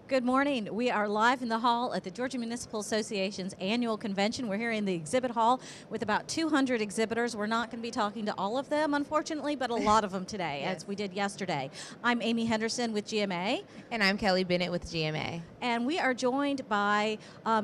Good morning. We are live in the hall at the Georgia Municipal Association's annual convention. We're here in the exhibit hall with about 200 exhibitors. We're not going to be talking to all of them, unfortunately, but a lot of them today, Yes. as we did yesterday. I'm Amy Henderson with GMA. And I'm Kelly Bennett with GMA. And we are joined by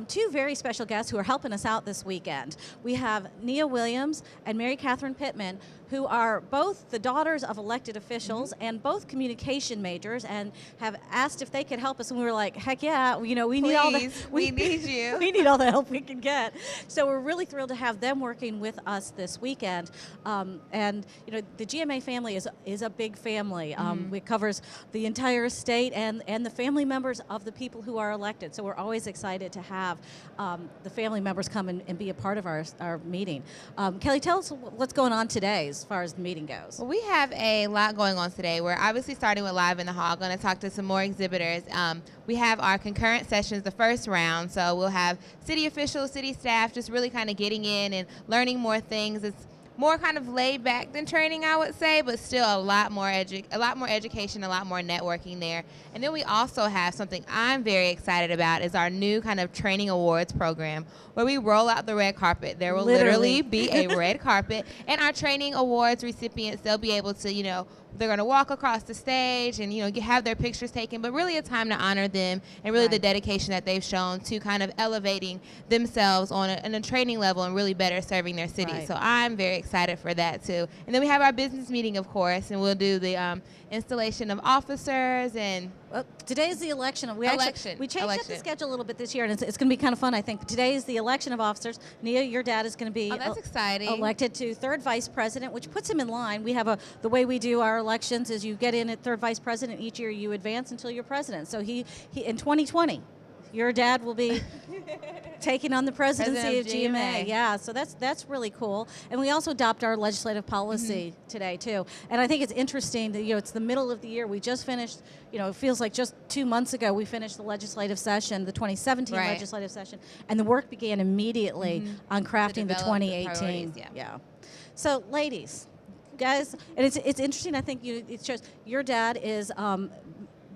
two very special guests who are helping us out this weekend. We have Nia Williams and Mary Catherine Pittman, who are both the daughters of elected officials and both communication majors, and have asked if they could help us. And we were like, heck yeah, we need all the we need you. we need all the help we can get. So we're really thrilled to have them working with us this weekend. And the GMA family is a big family. It covers the entire state and the family members of the people who are elected. So we're always excited to have the family members come and be a part of our meeting. Kelly, tell us what's going on today as far as the meeting goes. Well, we have a lot going on today. We're obviously starting with Live in the Hall, going to talk to some more exhibitors. We have our concurrent sessions, the first round, so we'll have city officials, city staff, just really kind of getting in and learning more things. It's more kind of laid back than training, I would say, but still a lot more education, a lot more networking there. And then we also have something I'm very excited about is our new kind of training awards program where we roll out the red carpet. There will literally be a red carpet, and our training awards recipients, they'll be able to, they're going to walk across the stage and, have their pictures taken, but really a time to honor them and really the dedication that they've shown to kind of elevating themselves on a training level and really better serving their city. Right. So I'm very excited for that too. And then we have our business meeting, of course, and we'll do the installation of officers and... Well, today is the election. We changed up the schedule a little bit this year, and it's going to be kind of fun, I think. Today is the election of officers. Nia, your dad is going to be that's exciting. Elected to third vice president, which puts him in line. We have the way we do our elections is you get in at third vice president. Each year you advance until you're president. So he in 2020, your dad will be taking on the presidency of GMA. Yeah, so that's really cool. And we also adopt our legislative policy today too. And I think it's interesting that it's the middle of the year. We just finished. It feels like just 2 months ago we finished the legislative session, the 2017 legislative session, and the work began immediately on crafting the 2018. Yeah. So, ladies, guys, and it's interesting. I think it shows your dad is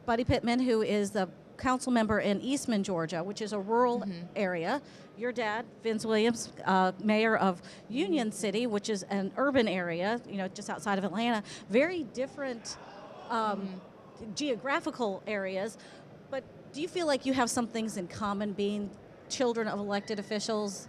Buddy Pittman, who is the council member in Eastman, Georgia, which is a rural area. Your dad, Vince Williams, mayor of Union City, which is an urban area, just outside of Atlanta. Very different geographical areas. But do you feel like you have some things in common being children of elected officials?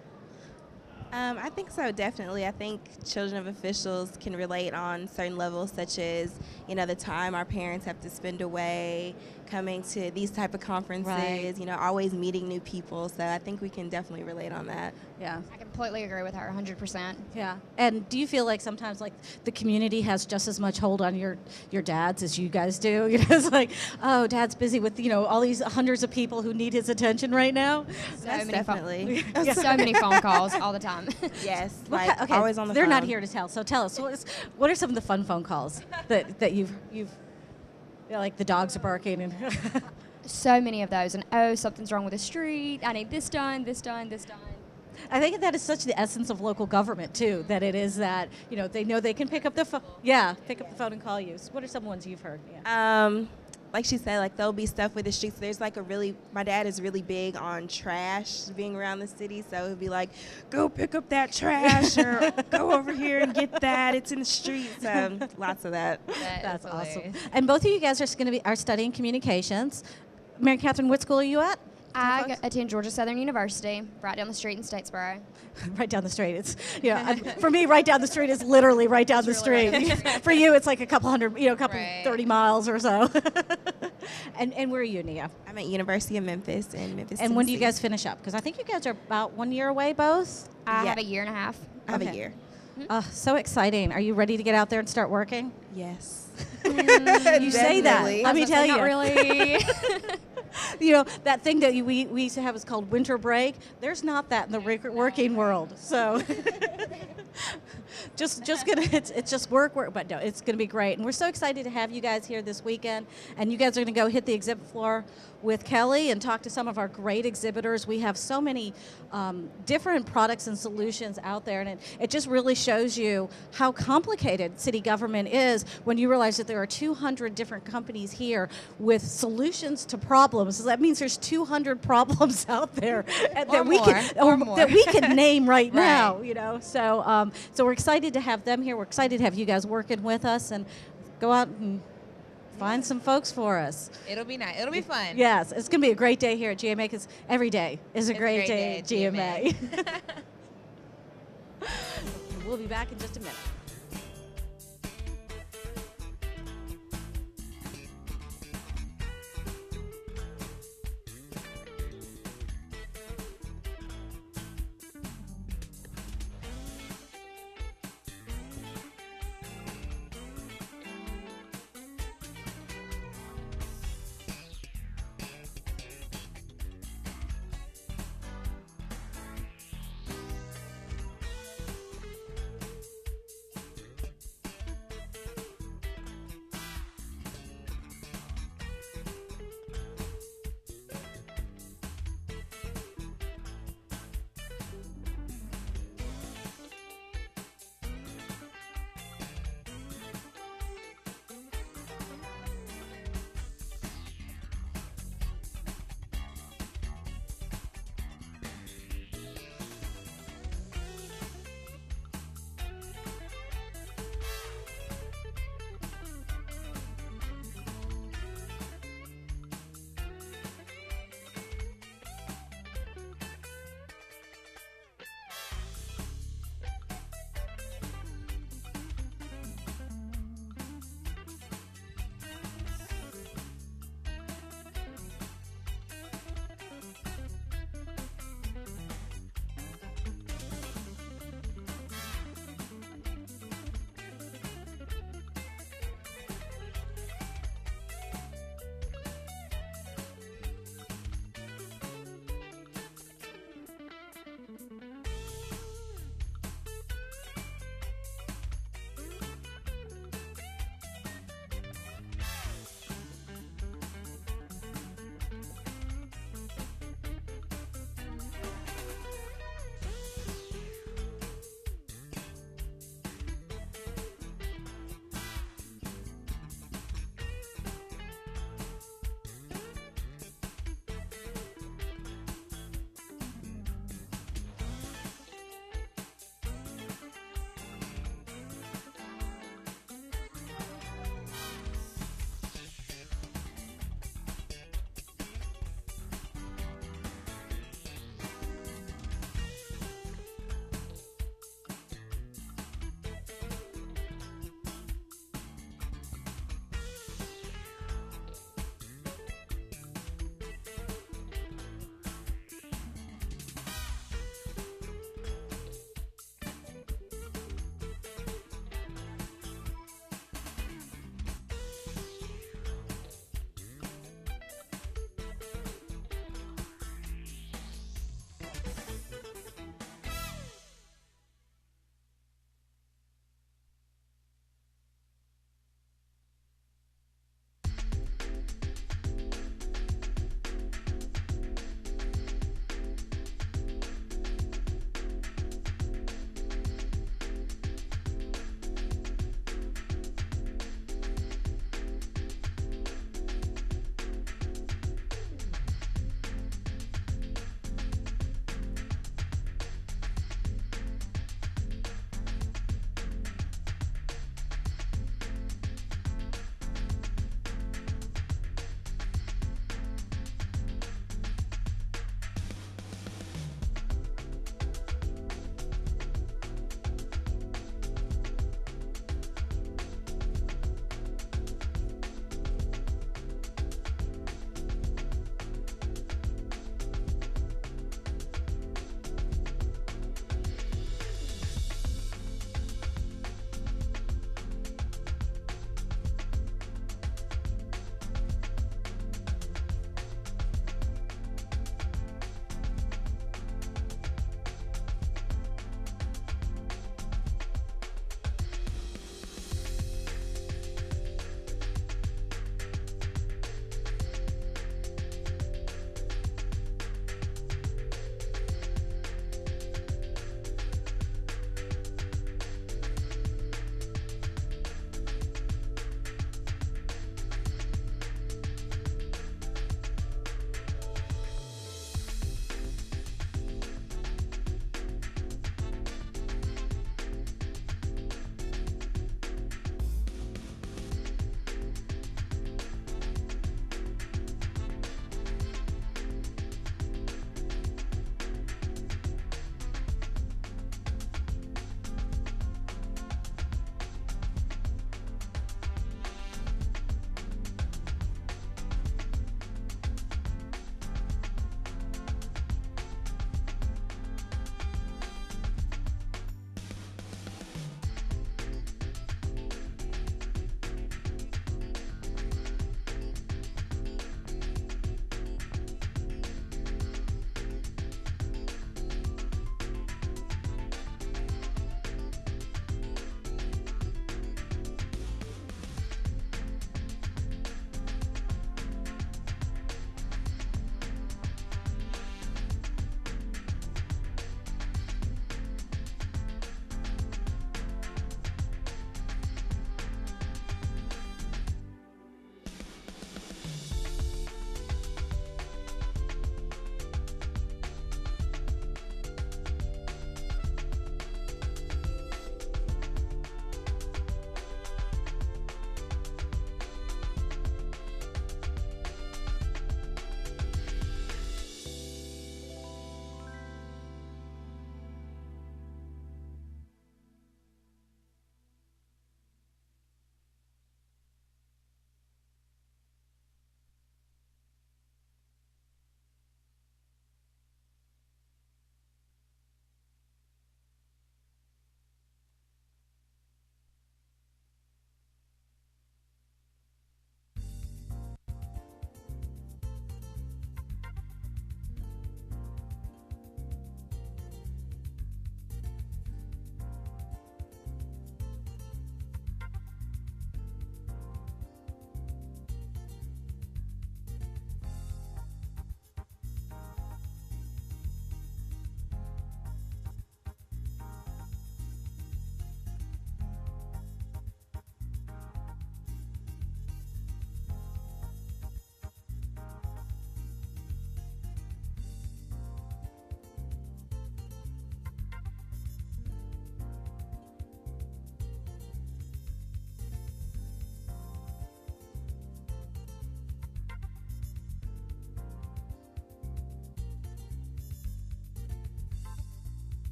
I think so, definitely. I think children of officials can relate on certain levels, such as, the time our parents have to spend away coming to these type of conferences, always meeting new people. So I think we can definitely relate on that. Yeah. I completely agree with her, 100%. Yeah. And do you feel like sometimes like the community has just as much hold on your dads as you guys do? It's like, oh, dad's busy with, all these hundreds of people who need his attention right now. That's definitely. So many phone calls all the time. Yes. Okay, always on the phone. They're not here to tell. So tell us, what are some of the fun phone calls that you've like the dogs are barking and So many of those. And something's wrong with the street. I need this done, this done, this done. I think that is such the essence of local government too, that it is that, they know they can pick up the phone. Yeah, pick up the phone and call you. So what are some ones you've heard? Yeah. Like she said, there'll be stuff with the streets. There's my dad is really big on trash being around the city. So he'll be like, go pick up that trash or go over here and get that. It's in the streets. Lots of that. That's awesome. And both of you guys are studying communications. Mary Catherine, what school are you at? I attend Georgia Southern University, right down the street in Statesboro. Right down the street. It's for me, right down the street is literally right down the street. Right. For you, it's like a couple 30 miles or so. And where are you, Nia? I'm at University of Memphis in Memphis. And when do you guys finish up? Because I think you guys are about 1 year away, both. I have a year and a half. I have a year. So exciting. Are you ready to get out there and start working? Yes. You say that. Let me tell you. Not really. That thing that we used to have is called winter break. There's not that in the working world. So it's just work, but no, it's gonna be great. And we're so excited to have you guys here this weekend. And you guys are gonna go hit the exhibit floor with Kelly and talk to some of our great exhibitors. We have so many different products and solutions out there, and it just really shows you how complicated city government is when you realize that there are 200 different companies here with solutions to problems problems. So that means there's 200 problems out there that we more, can or more. that we can name right Right. now. You know, so so we're excited to have them here. We're excited to have you guys working with us and go out and find some folks for us. It'll be nice. It'll be fun. Yes, it's going to be a great day here at GMA because every day is a It's great day at GMA. GMA. We'll be back in just a minute.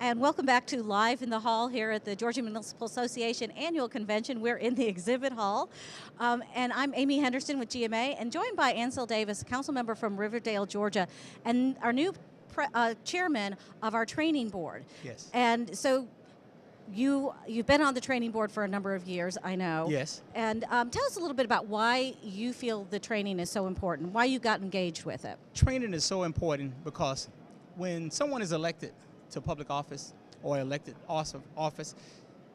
And welcome back to Live in the Hall here at the Georgia Municipal Association Annual Convention. We're in the exhibit hall. And I'm Amy Henderson with GMA and joined by Ansel Davis, a council member from Riverdale, Georgia, and our new chairman of our training board. Yes. And so you've been on the training board for a number of years, I know. Yes. And tell us a little bit about why you feel the training is so important, why you got engaged with it. Training is so important because when someone is elected to public office or elected office,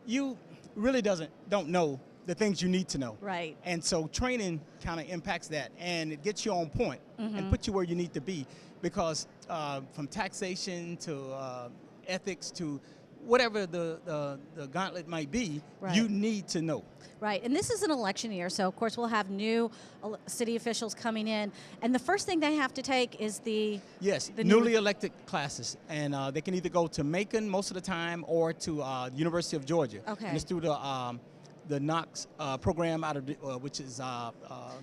you really don't know the things you need to know. Right. And so training kind of impacts that, and it gets you on point and puts you where you need to be, because from taxation to ethics to whatever the gauntlet might be, Right. you need to know. Right, and this is an election year, so of course we'll have new city officials coming in, and the first thing they have to take is the newly elected classes, and they can either go to Macon most of the time or to University of Georgia. Okay. And it's through the Knox program out of which is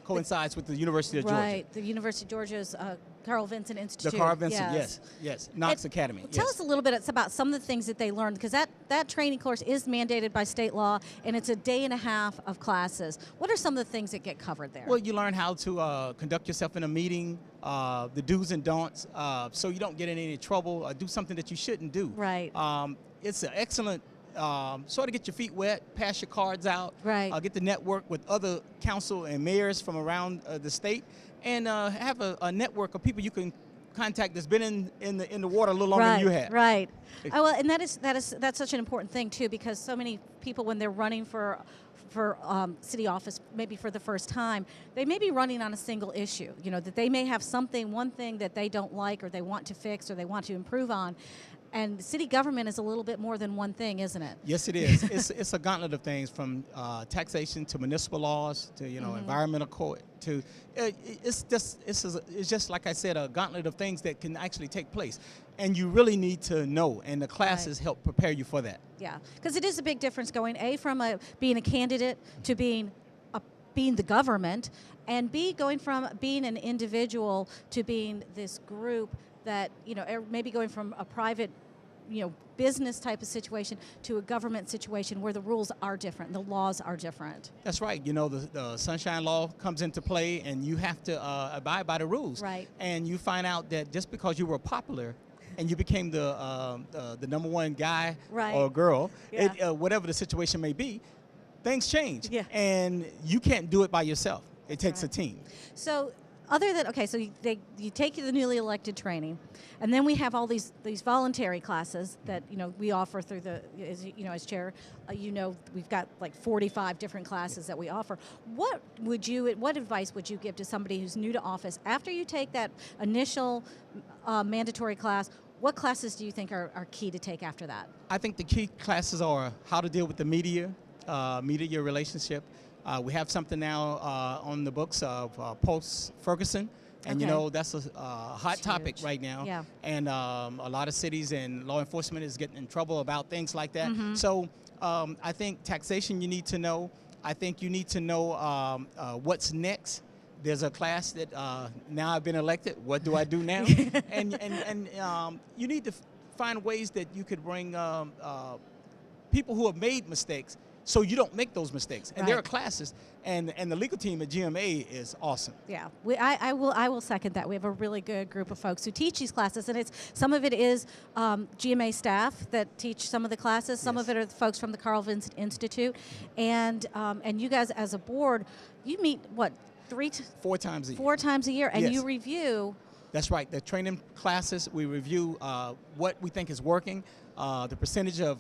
coincides with the University of Georgia. Right, the University of Georgia's Carl Vinson Institute. The Carl Vinson, yes, Knox Academy. Tell us a little bit about some of the things that they learned, because that training course is mandated by state law, and it's a day and a half of classes. What are some of the things that get covered there? Well, you learn how to conduct yourself in a meeting, the do's and don'ts, so you don't get in any trouble or do something that you shouldn't do. Right. It's an excellent sort of get your feet wet, pass your cards out, Right. Get to network with other council and mayors from around the state, and have a network of people you can contact that's been in the water a little longer than you have. Right. Well, and that's such an important thing too, because so many people, when they're running for city office, maybe for the first time, they may be running on a single issue. You know, that they may have one thing that they don't like, or they want to fix, or they want to improve on. And city government is a little bit more than one thing, isn't it? Yes, it is. It's a gauntlet of things, from taxation to municipal laws to environmental code to it's just like I said, a gauntlet of things that can actually take place, and you really need to know, and the classes help prepare you for that. Yeah, because it is a big difference going from being a candidate to being the government, and going from being an individual to being this group that, maybe going from a private, business type of situation to a government situation where the rules are different, the laws are different. That's right. The Sunshine Law comes into play, and you have to abide by the rules. Right. And you find out that just because you were popular and you became the number one guy or girl, whatever the situation may be, things change. Yeah. And you can't do it by yourself. It takes a team. So other than, so you take the newly elected training, and then we have all these voluntary classes that we offer through as chair, we've got like 45 different classes that we offer. What advice would you give to somebody who's new to office after you take that initial mandatory class? What classes do you think are key to take after that? I think the key classes are how to deal with the media relationship. We have something now on the books of post-Ferguson, and that's a hot topic right now. Yeah. And a lot of cities and law enforcement is getting in trouble about things like that. So I think taxation you need to know. I think you need to know what's next. There's a class that now I've been elected. What do I do now? and you need to find ways that you could bring people who have made mistakes, so you don't make those mistakes. And there are classes, and the legal team at GMA is awesome. Yeah, I will second that. We have a really good group of folks who teach these classes, and some of it is GMA staff that teach some of the classes. Some of it are the folks from the Carl Vinson Institute, and you guys as a board, you meet four times a year, and you review. That's right. The training classes, we review what we think is working, the percentage of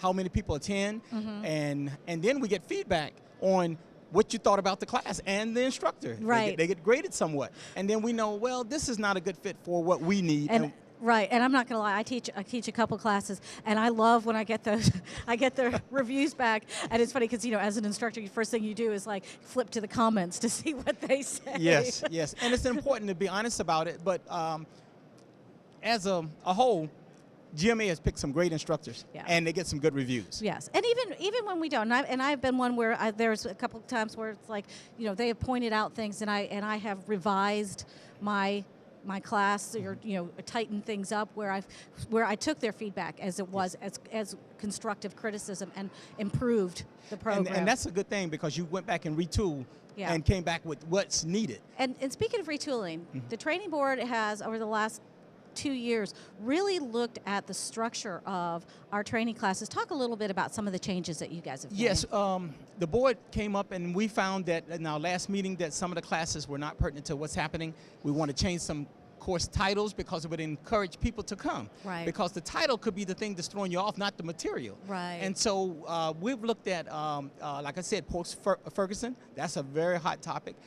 how many people attend, and then we get feedback on what you thought about the class and the instructor. Right. They get graded somewhat, and then we know, well, this is not a good fit for what we need. Right, and I'm not gonna lie, I teach a couple classes, and I love when I get the reviews back. And it's funny because as an instructor, the first thing you do is like flip to the comments to see what they say. Yes, and it's important to be honest about it. But as a whole, GMA has picked some great instructors, and they get some good reviews. Yes, and even when we don't, and I've been one where there's a couple of times where it's like, they have pointed out things, and I have revised my my class or tighten things up where I took their feedback as it was as constructive criticism and improved the program. And that's a good thing because you went back and retooled and came back with what's needed. And speaking of retooling, the training board has over the last 2 years really looked at the structure of our training classes. Talk a little bit about some of the changes that you guys have made. Yes, the board came up and we found that in our last meeting that some of the classes were not pertinent to what's happening. We want to change some course titles because it would encourage people to come. Right. Because the title could be the thing that's throwing you off, not the material. Right. And so we've looked at, like I said, post-Ferguson. That's a very hot topic.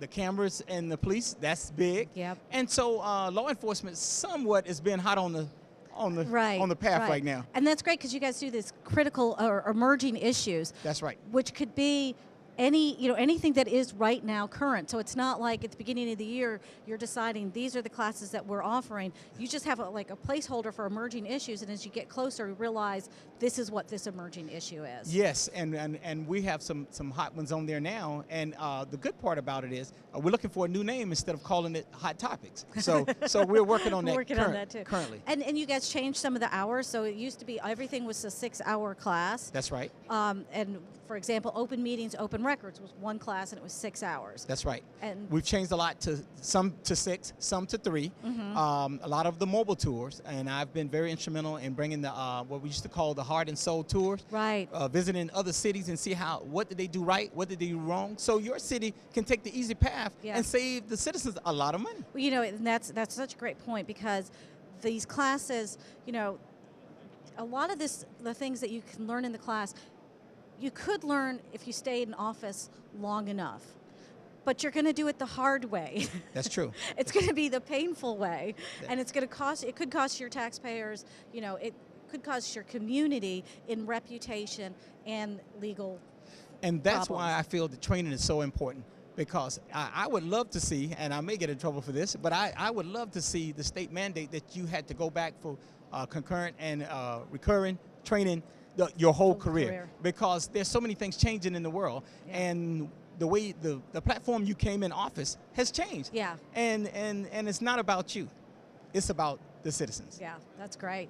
The cameras and the police, that's big. Yep. And so law enforcement somewhat has been hot on the path right now. And that's great because you guys do this critical or emerging issues. That's right. Which could be anything that is right now current. So it's not like at the beginning of the year you're deciding these are the classes that we're offering. You just have a placeholder for emerging issues, and as you get closer, you realize this is what this emerging issue is. Yes, and we have some hot ones on there now. And the good part about it is we're looking for a new name instead of calling it Hot Topics. So we're working on that. Working on that too. Currently. And you guys changed some of the hours. So it used to be everything was a 6-hour class. That's right. And for example, open meetings, open records was one class, and it was 6 hours. That's right. And we've changed a lot some to 6, some to 3. A lot of the mobile tours, and I've been very instrumental in bringing the what we used to call the heart and soul tours. Right. Visiting other cities and see what did they do right, what did they do wrong, so your city can take the easy path and save the citizens a lot of money. Well, and that's such a great point because these classes, a lot of the things that you can learn in the class, you could learn if you stayed in office long enough. But you're going to do it the hard way. That's true. It's going to be the painful way, and it could cost your taxpayers, it could cost your community in reputation and legal And that's problems. why I feel that training is so important, because I would love to see, and I may get in trouble for this, but I would love to see the state mandate that you had to go back for concurrent and recurring training your whole career, because there's so many things changing in the world, and the way the platform you came in office has changed. Yeah. And it's not about you, it's about the citizens. Yeah, that's great.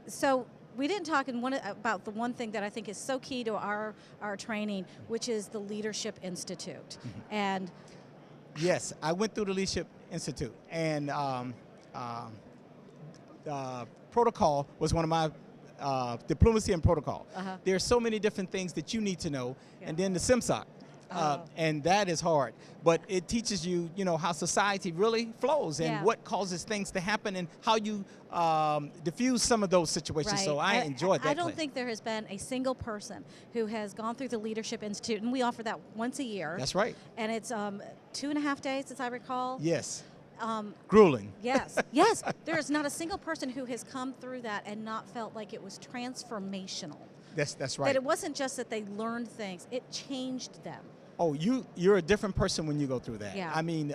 So we didn't talk about the one thing that I think is so key to our training, which is the Leadership Institute. And yes, I went through the Leadership Institute, and protocol was one of my diplomacy and protocol. There's so many different things that you need to know, and then the SIMSOC. And that is hard, but it teaches you, how society really flows and what causes things to happen and how you diffuse some of those situations. Right. So I enjoyed that. I don't think there has been a single person who has gone through the Leadership Institute, and we offer that once a year. That's right. And it's 2.5 days, as I recall. Yes. Grueling. Yes, yes. There is not a single person who has come through that and not felt like it was transformational. That's right. That it wasn't just that they learned things; it changed them. Oh, you're a different person when you go through that. Yeah. I mean,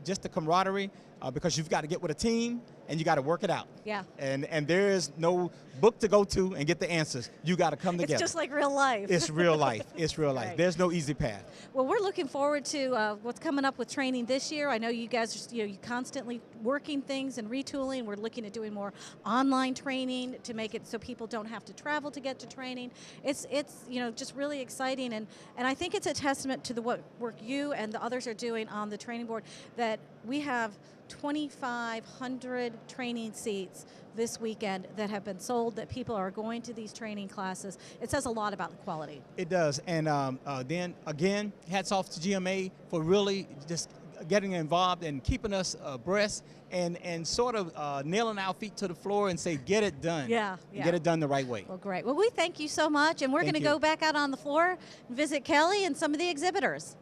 just the camaraderie, because you've got to get with a team and you got to work it out. Yeah. And there is no book to go to and get the answers. You got to come together. It's just like real life. It's real life. It's real life. Right. There's no easy path. Well, we're looking forward to what's coming up with training this year. I know you guys are you constantly working things and retooling. We're looking at doing more online training to make it so people don't have to travel to get to training. It's just really exciting, and I think it's a testament to the work you and the others are doing on the training board, that we have 2,500 training seats this weekend that have been sold, that people are going to these training classes. It says a lot about the quality. It does. And then, again, hats off to GMA for really just getting involved and keeping us abreast and sort of nailing our feet to the floor and say, get it done. Yeah. Get it done the right way. Well, great. Well, we thank you so much, and we're going to go back out on the floor and visit Kelly and some of the exhibitors.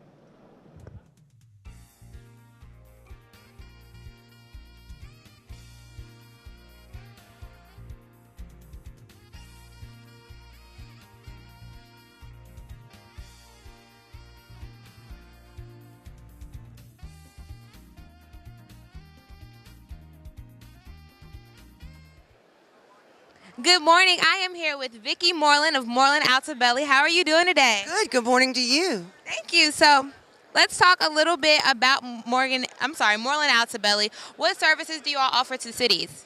Good morning. I am here with Vicki Moreland of Moreland Altabelli. How are you doing today? Good. Good morning to you. Thank you. So Let's talk a little bit about Moreland Altabelli. What services do you all offer to cities?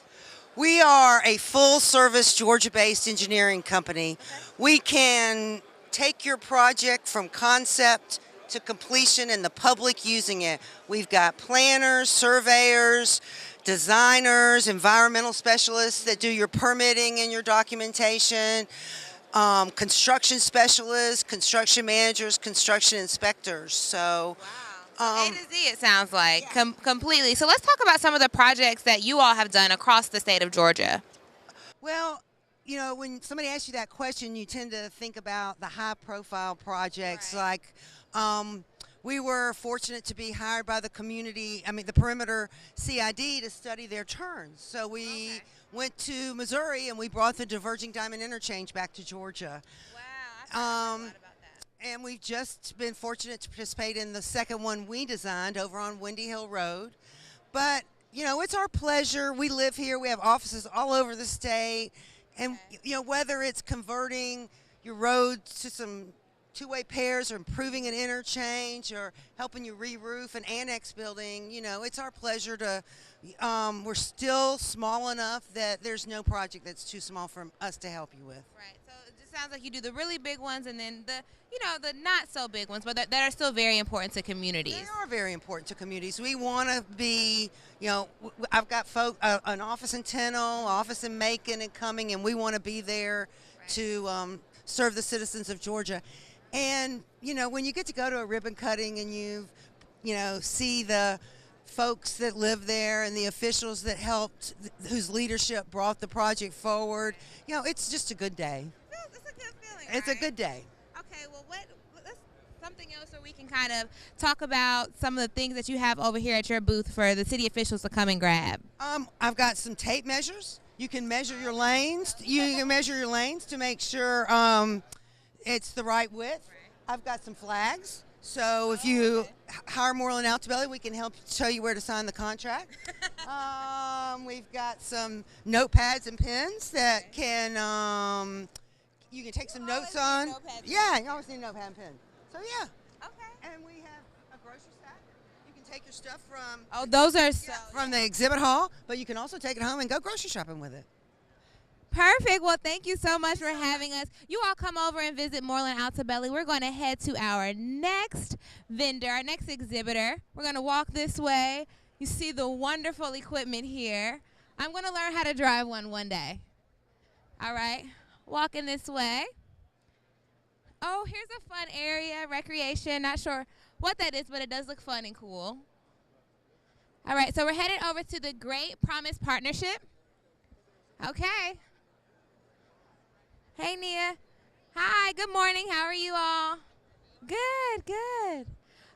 We are a full-service Georgia-based engineering company. We can take your project from concept to completion and the public using it. We've got planners, surveyors, designers, environmental specialists that do your permitting and your documentation, construction specialists, construction managers, construction inspectors. So, A to Z, it sounds like, completely. So let's talk about some of the projects that you all have done across the state of Georgia. well, you know, when somebody asks you that question, you tend to think about the high-profile projects. Right. Like, we were fortunate to be hired by the Perimeter CID to study their turns. So we went to Missouri and we brought the diverging diamond interchange back to Georgia. Wow, I've heard a lot about that. And we've just been fortunate to participate in the second one we designed over on Windy Hill Road. But, you know, it's our pleasure. We live here. We have offices all over the state. And, you know, whether it's converting your road to some two-way pairs or improving an interchange or helping you re-roof an annex building, you know, it's our pleasure to, we're still small enough that there's no project that's too small for us to help you with. Right. So it just sounds like you do the really big ones and then the not so big ones, but that are still very important to communities. They are very important to communities. We want to be, you know, I've got an office in Tennille, office in Macon and Cumming, and we want to be there to serve the citizens of Georgia. And, you know, when you get to go to a ribbon cutting and you see the folks that live there and the officials that helped, whose leadership brought the project forward, you know, it's just a good day. It's a good feeling, It's a good day. Okay, well, let's something else where we can kind of talk about some of the things that you have over here at your booth for the city officials to come and grab. I've got some tape measures. You can measure your lanes. You can measure your lanes to make sure it's the right width. I've got some flags. So if you hire Moreland Altabelli, we can help show you where to sign the contract. We've got some notepads and pens that can you can take some notes on. Yeah, you always need a notepad and pen. So yeah. Okay. And we have a grocery stack. You can take your stuff from Those are from the exhibit hall, but you can also take it home and go grocery shopping with it. perfect. Well, thank you so much for having us. You all come over and visit Moreland Altabelli. We're going to head to our next vendor, our next exhibitor. We're going to walk this way. You see the wonderful equipment here. I'm going to learn how to drive one day. All right. Walking this way. Oh, here's a fun area, recreation. Not sure what that is, but it does look fun and cool. All right, so we're headed over to the Great Promise Partnership. Okay. Hey, Nia. Hi, good morning. How are you all? Good, good.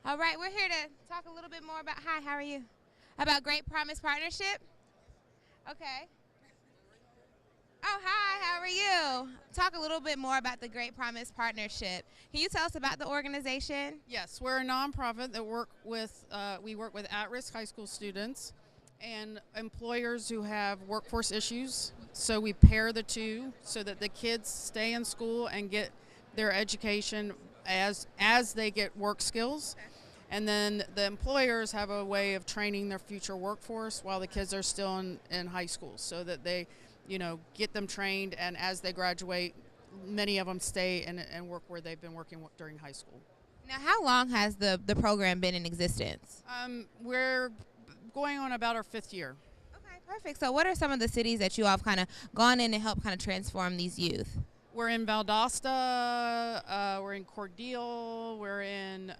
All right, we're here to talk a little bit more about, hi, how are you? About Great Promise Partnership. Okay. Oh, hi, how are you? Talk a little bit more about the Great Promise Partnership. Can you tell us about the organization? Yes, we're a nonprofit that we work with at-risk high school students and employers who have workforce issues. So we pair the two so that the kids stay in school and get their education as they get work skills. Okay. And then the employers have a way of training their future workforce while the kids are still in high school so that they, get them trained, and as they graduate, many of them stay and work where they've been working during high school. Now, how long has the program been in existence? We're going on about our 5th year. Okay, perfect. So what are some of the cities that you all have kind of gone in to help kind of transform these youth? We're in Valdosta, we're in Cordele, we're in,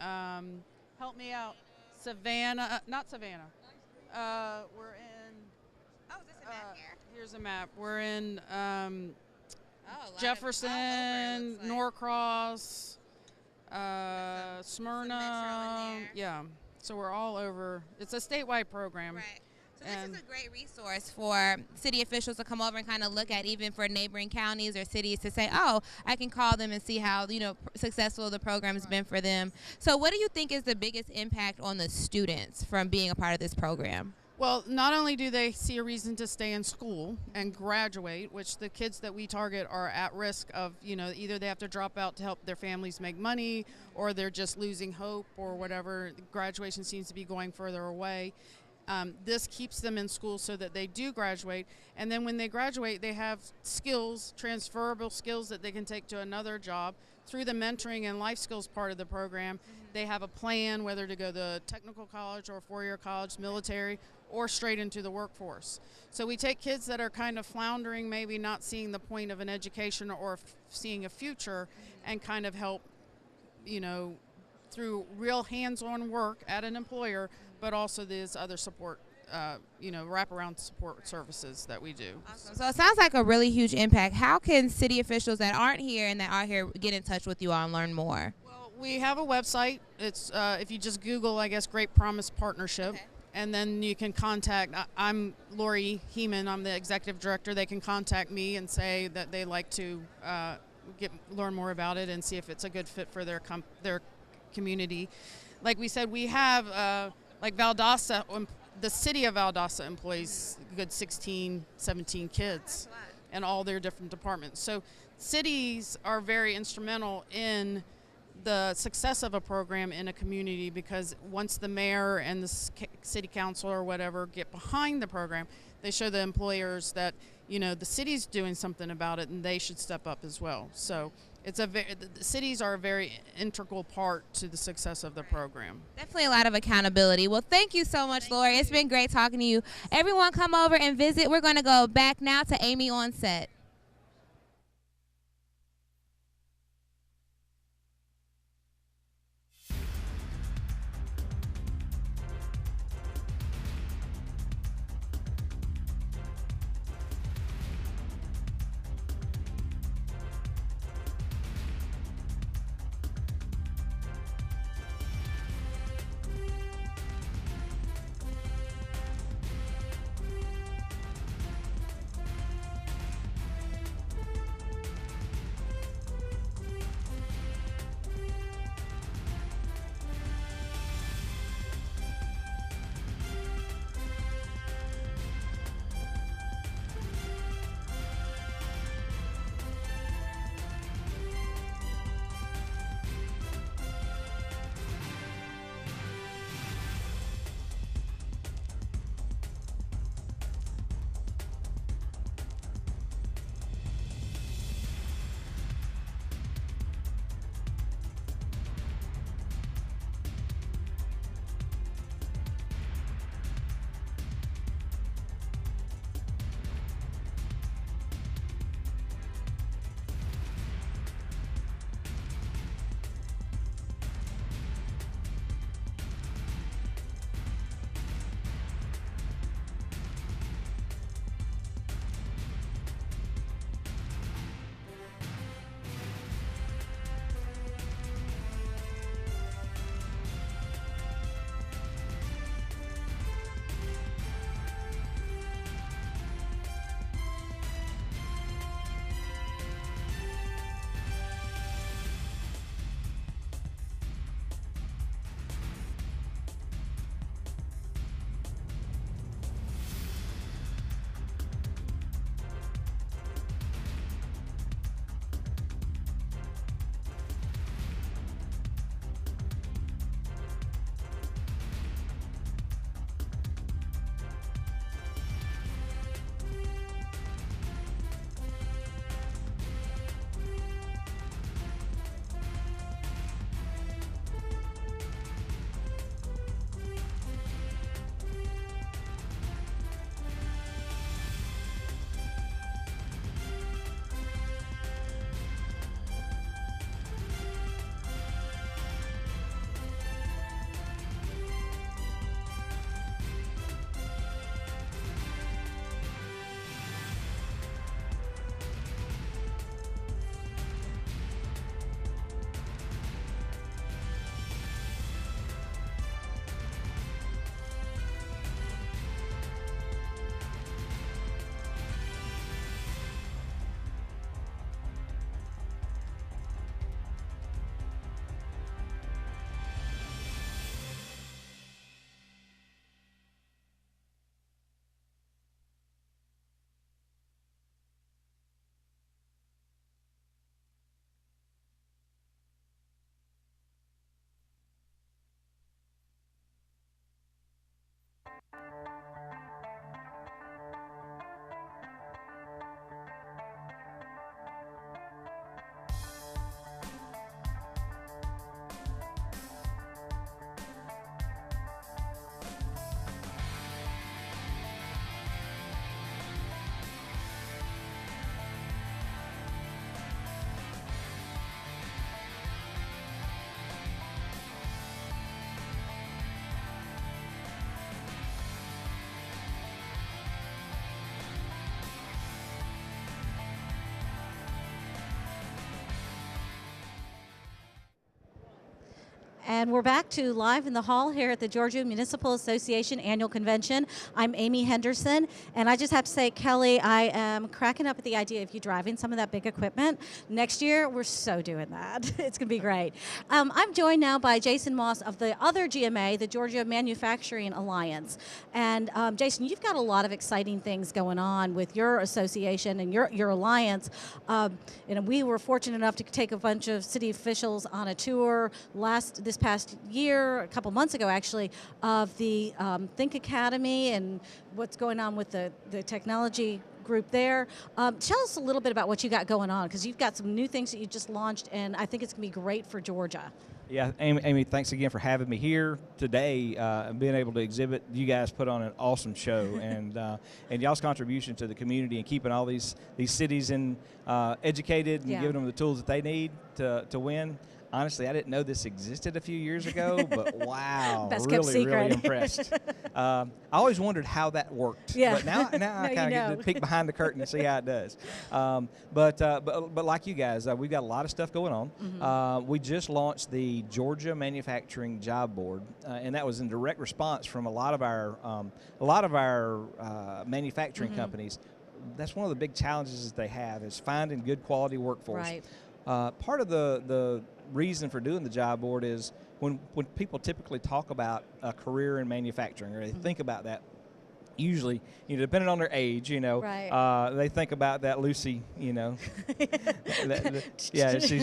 help me out, Savannah, not Savannah. We're in, Oh, is this a map here? Here's a map. We're in all Jefferson, over, it looks like. Norcross, Smyrna. some metro in there. Yeah, so we're all over. It's a statewide program. Right. So this is a great resource for city officials to come over and kind of look at, even for neighboring counties or cities, to say, oh, I can call them and see how, successful the program's been for them. So what do you think is the biggest impact on the students from being a part of this program? Well, not only do they see a reason to stay in school and graduate, which the kids that we target are at risk of, either they have to drop out to help their families make money, or they're just losing hope or whatever. Graduation seems to be going further away. This keeps them in school so that they do graduate. And then when they graduate, they have skills, transferable skills that they can take to another job. Through the mentoring and life skills part of the program, they have a plan whether to go to technical college or four-year college, military, or straight into the workforce. So we take kids that are kind of floundering, maybe not seeing the point of an education or seeing a future, and kind of help, through real hands-on work at an employer, but also these other support, wraparound support services that we do. Awesome. So it sounds like a really huge impact. How can city officials that aren't here and that are here get in touch with you all and learn more? Well, we have a website. It's if you just Google, I guess, Great Promise Partnership. Okay. And then you can contact, I'm Lori Heeman, I'm the executive director. They can contact me and say that they like to learn more about it and see if it's a good fit for their community. Like we said, we have, like Valdosta, the city of Valdosta employs a good 16, 17 kids in all their different departments. So cities are very instrumental in the success of a program in a community, because once the mayor and the city council or whatever get behind the program, they show the employers that the city's doing something about it and they should step up as well. So it's the cities are a very integral part to the success of the program. Definitely a lot of accountability. Well, thank you so much, Lori. It's been great talking to you. Everyone come over and visit. We're going to go back now to Amy on set. And we're back to Live in the Hall here at the Georgia Municipal Association Annual Convention. I'm Amy Henderson, and I just have to say, Kelly, I am cracking up at the idea of you driving some of that big equipment. Next year, we're so doing that. It's going to be great. I'm joined now by Jason Moss of the other GMA, the Georgia Manufacturing Alliance. And Jason, you've got a lot of exciting things going on with your association and your alliance. And we were fortunate enough to take a bunch of city officials on a tour this past year, a couple months ago actually, of the Think Academy and what's going on with the technology group there. Tell us a little bit about what you got going on, because you've got some new things that you just launched, and I think it's going to be great for Georgia. Yeah, Amy, thanks again for having me here today and being able to exhibit. You guys put on an awesome show, and y'all's contribution to the community and keeping all these cities educated and giving them the tools that they need to win. Honestly, I didn't know this existed a few years ago, but wow, really impressed. I always wondered how that worked, but now I kind of get to peek behind the curtain and see how it does. But like you guys, we've got a lot of stuff going on. Mm-hmm. We just launched the Georgia Manufacturing Job Board, and that was in direct response from a lot of our manufacturing mm-hmm. companies. That's one of the big challenges that they have is finding good quality workforce. Right. Part of the reason for doing the job board is when people typically talk about a career in manufacturing, or they mm-hmm. think about that, usually, depending on their age, right. They think about that Lucy, she's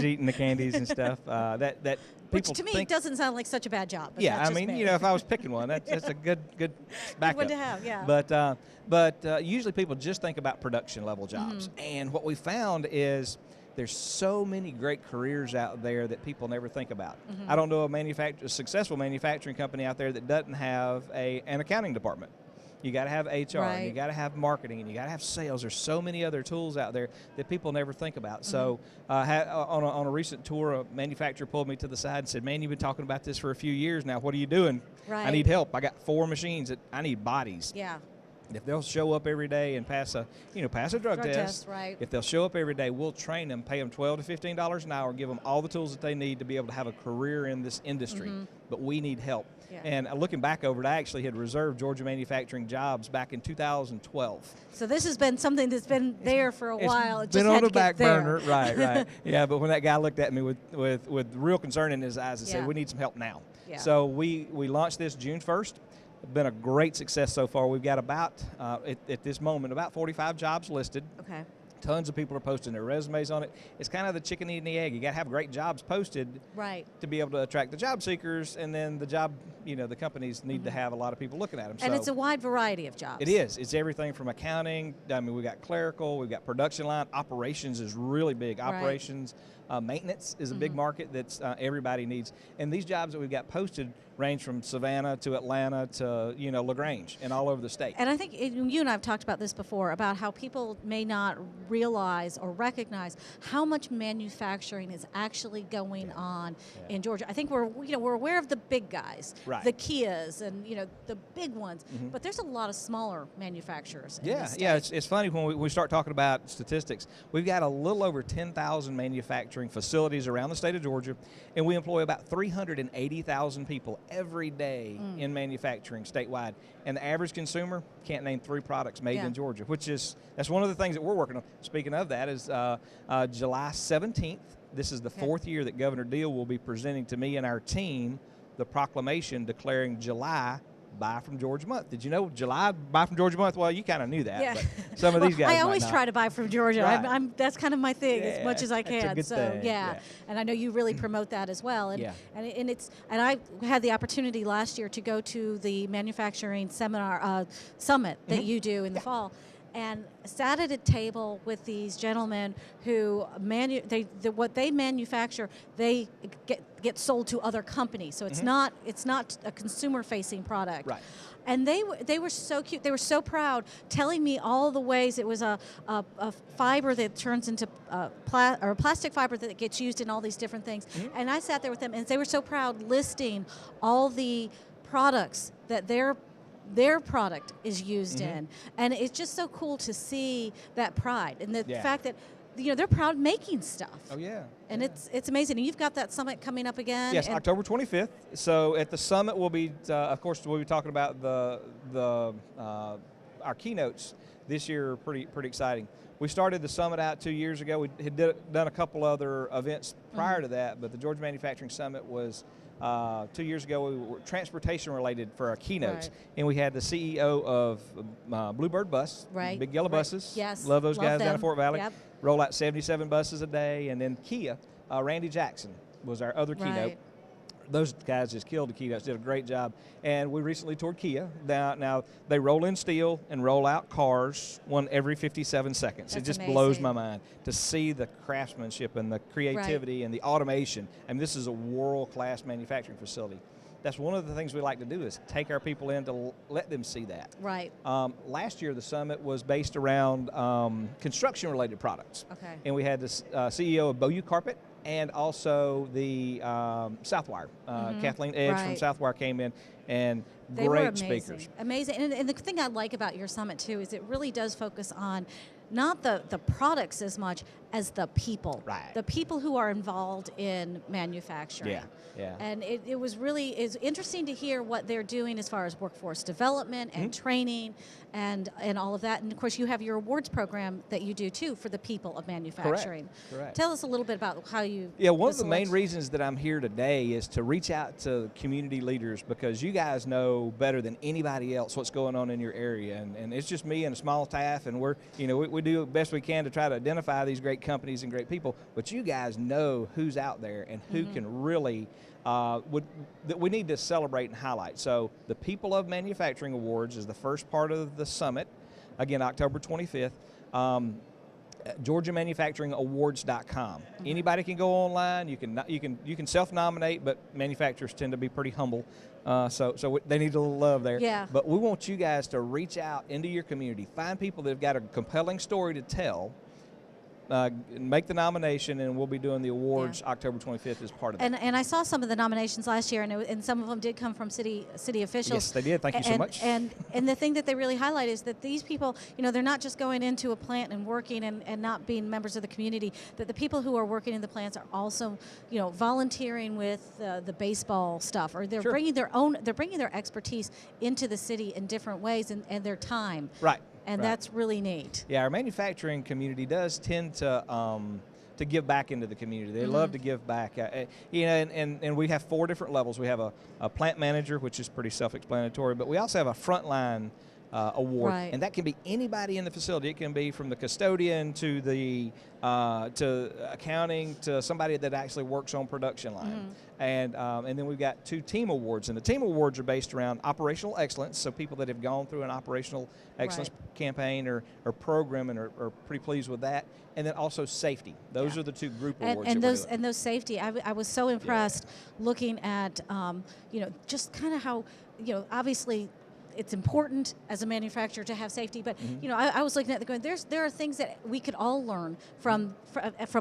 eating the candies and stuff. That which to me it doesn't sound like such a bad job. Yeah, I mean, if I was picking one, that's a good backup. Good one to have, yeah. But usually people just think about production level jobs, mm-hmm. and what we found is there's so many great careers out there that people never think about. Mm-hmm. I don't know a successful manufacturing company out there that doesn't have an accounting department. You got to have HR, right. and you got to have marketing, and you got to have sales. There's so many other tools out there that people never think about. Mm-hmm. So on a recent tour, a manufacturer pulled me to the side and said, "Man, you've been talking about this for a few years now. What are you doing? Right. I need help. I got 4 machines that I need bodies." Yeah. If they'll show up every day and pass a drug test, right. If they'll show up every day, we'll train them, pay them $12 to $15 an hour, give them all the tools that they need to be able to have a career in this industry. Mm-hmm. But we need help. Yeah. And looking back over it, I actually had reserved Georgia manufacturing jobs back in 2012. So this has been something that's been there for a while. It's been on the back burner, right. Yeah, but when that guy looked at me with real concern in his eyes and said, "We need some help now." Yeah. So we launched this June 1st. Been a great success so far. We've got about, at this moment, about 45 jobs listed. Okay. Tons of people are posting their resumes on it. It's kind of the chicken eating the egg. You got to have great jobs posted, right, to be able to attract the job seekers, and then the companies need mm-hmm. to have a lot of people looking at them. And it's a wide variety of jobs. It is. It's everything from accounting. I mean, we got clerical. We've got production line. Operations is really big. Right. Operations. Maintenance is a mm-hmm. big market that everybody needs. And these jobs that we've got posted range from Savannah to Atlanta to, LaGrange and all over the state. And I think you and I have talked about this before, about how people may not realize or recognize how much manufacturing is actually going on in Georgia. I think we're aware of the big guys, right. the Kias and, the big ones, mm-hmm. but there's a lot of smaller manufacturers in this state. Yeah, it's funny when we start talking about statistics. We've got a little over 10,000 manufacturing facilities around the state of Georgia, and we employ about 380,000 people every day in manufacturing statewide. And the average consumer can't name 3 products made in Georgia, that's one of the things that we're working on. Speaking of that is July 17th. This is the 4th year that Governor Deal will be presenting to me and our team the proclamation declaring July Buy from Georgia month. Did you know July Buy from Georgia month? Well, you kind of knew that, but some of these guys I always might not. try to buy from Georgia. Right. That's kind of my thing as much as I can. That's a good thing. Yeah, and I know you really promote that as well. And and I had the opportunity last year to go to the manufacturing seminar summit that mm-hmm. you do in the fall. And sat at a table with these gentlemen who what they manufacture, they get sold to other companies. So it's mm-hmm. not a consumer-facing product. Right. And they were so cute. They were so proud, telling me all the ways it was a fiber that turns into a plastic fiber that gets used in all these different things. Mm-hmm. And I sat there with them, and they were so proud, listing all the products that their product is used mm-hmm. in. And it's just so cool to see that pride and the fact that they're proud making stuff. Oh yeah. And it's amazing. And you've got that summit coming up again. Yes, October 25th. So at the summit, we'll be, of course, we'll be talking about our keynotes this year. Pretty exciting. We started the summit out 2 years ago. We had done a couple other events prior to that, but the Georgia Manufacturing Summit was 2 years ago. We were transportation related for our keynotes, and we had the CEO of Bluebird Bus, big yellow buses. Yes, love those guys down in Fort Valley. Yep. Roll out 77 buses a day, and then Kia, Randy Jackson was our other keynote. Those guys just killed the keynotes, did a great job. And we recently toured Kia. Now they roll in steel and roll out cars one every 57 seconds. It just blows my mind to see the craftsmanship and the creativity and the automation. And this is a world-class manufacturing facility. That's one of the things we like to do is take our people in to let them see that. Right. Last year, the summit was based around construction-related products. Okay. And we had the CEO of Beaulieu Carpet and also the Southwire. Kathleen Edge from Southwire came in, and they great were amazing. speakers. Amazing. And the thing I like about your summit, too, is it really does focus on not the products as much as the people. Right. The people who are involved in manufacturing. Yeah. And it was interesting to hear what they're doing as far as workforce development and training and all of that. And of course, you have your awards program that you do too for the people of manufacturing. Correct. Tell us a little bit about how you. Yeah, one of the main reasons that I'm here today is to reach out to community leaders, because you guys know better than anybody else what's going on in your area. And it's just me and a small staff, and we do the best we can to try to identify these great companies and great people, but you guys know who's out there and who can really that we need to celebrate and highlight. So the People of Manufacturing Awards is the first part of the summit, again October 25th. GeorgiaManufacturingAwards.com. Anybody can go online. You can self-nominate, but manufacturers tend to be pretty humble, so they need a little love there. Yeah. But we want you guys to reach out into your community, find people that have got a compelling story to tell. Make the nomination, and we'll be doing the awards October 25th as part of that. And I saw some of the nominations last year, and some of them did come from city officials. Yes, they did. Thank you so much. And the thing that they really highlight is that these people, they're not just going into a plant and working and not being members of the community. That the people who are working in the plants are also, volunteering with the baseball stuff, or they're bringing their expertise into the city in different ways and their time. Right. And that's really neat. Yeah, our manufacturing community does tend to give back into the community. They love to give back. And we have 4 different levels. We have a plant manager, which is pretty self-explanatory, but we also have a frontline award, and that can be anybody in the facility. It can be from the custodian to the to accounting to somebody that actually works on production line. And then we've got 2 team awards, and the team awards are based around operational excellence, so people that have gone through an operational excellence campaign or program and are pretty pleased with that, and then also safety. Those are the 2 group awards. And those safety, I was so impressed looking at just kind of how obviously it's important as a manufacturer to have safety, but I was looking at the going. There are things that we could all learn from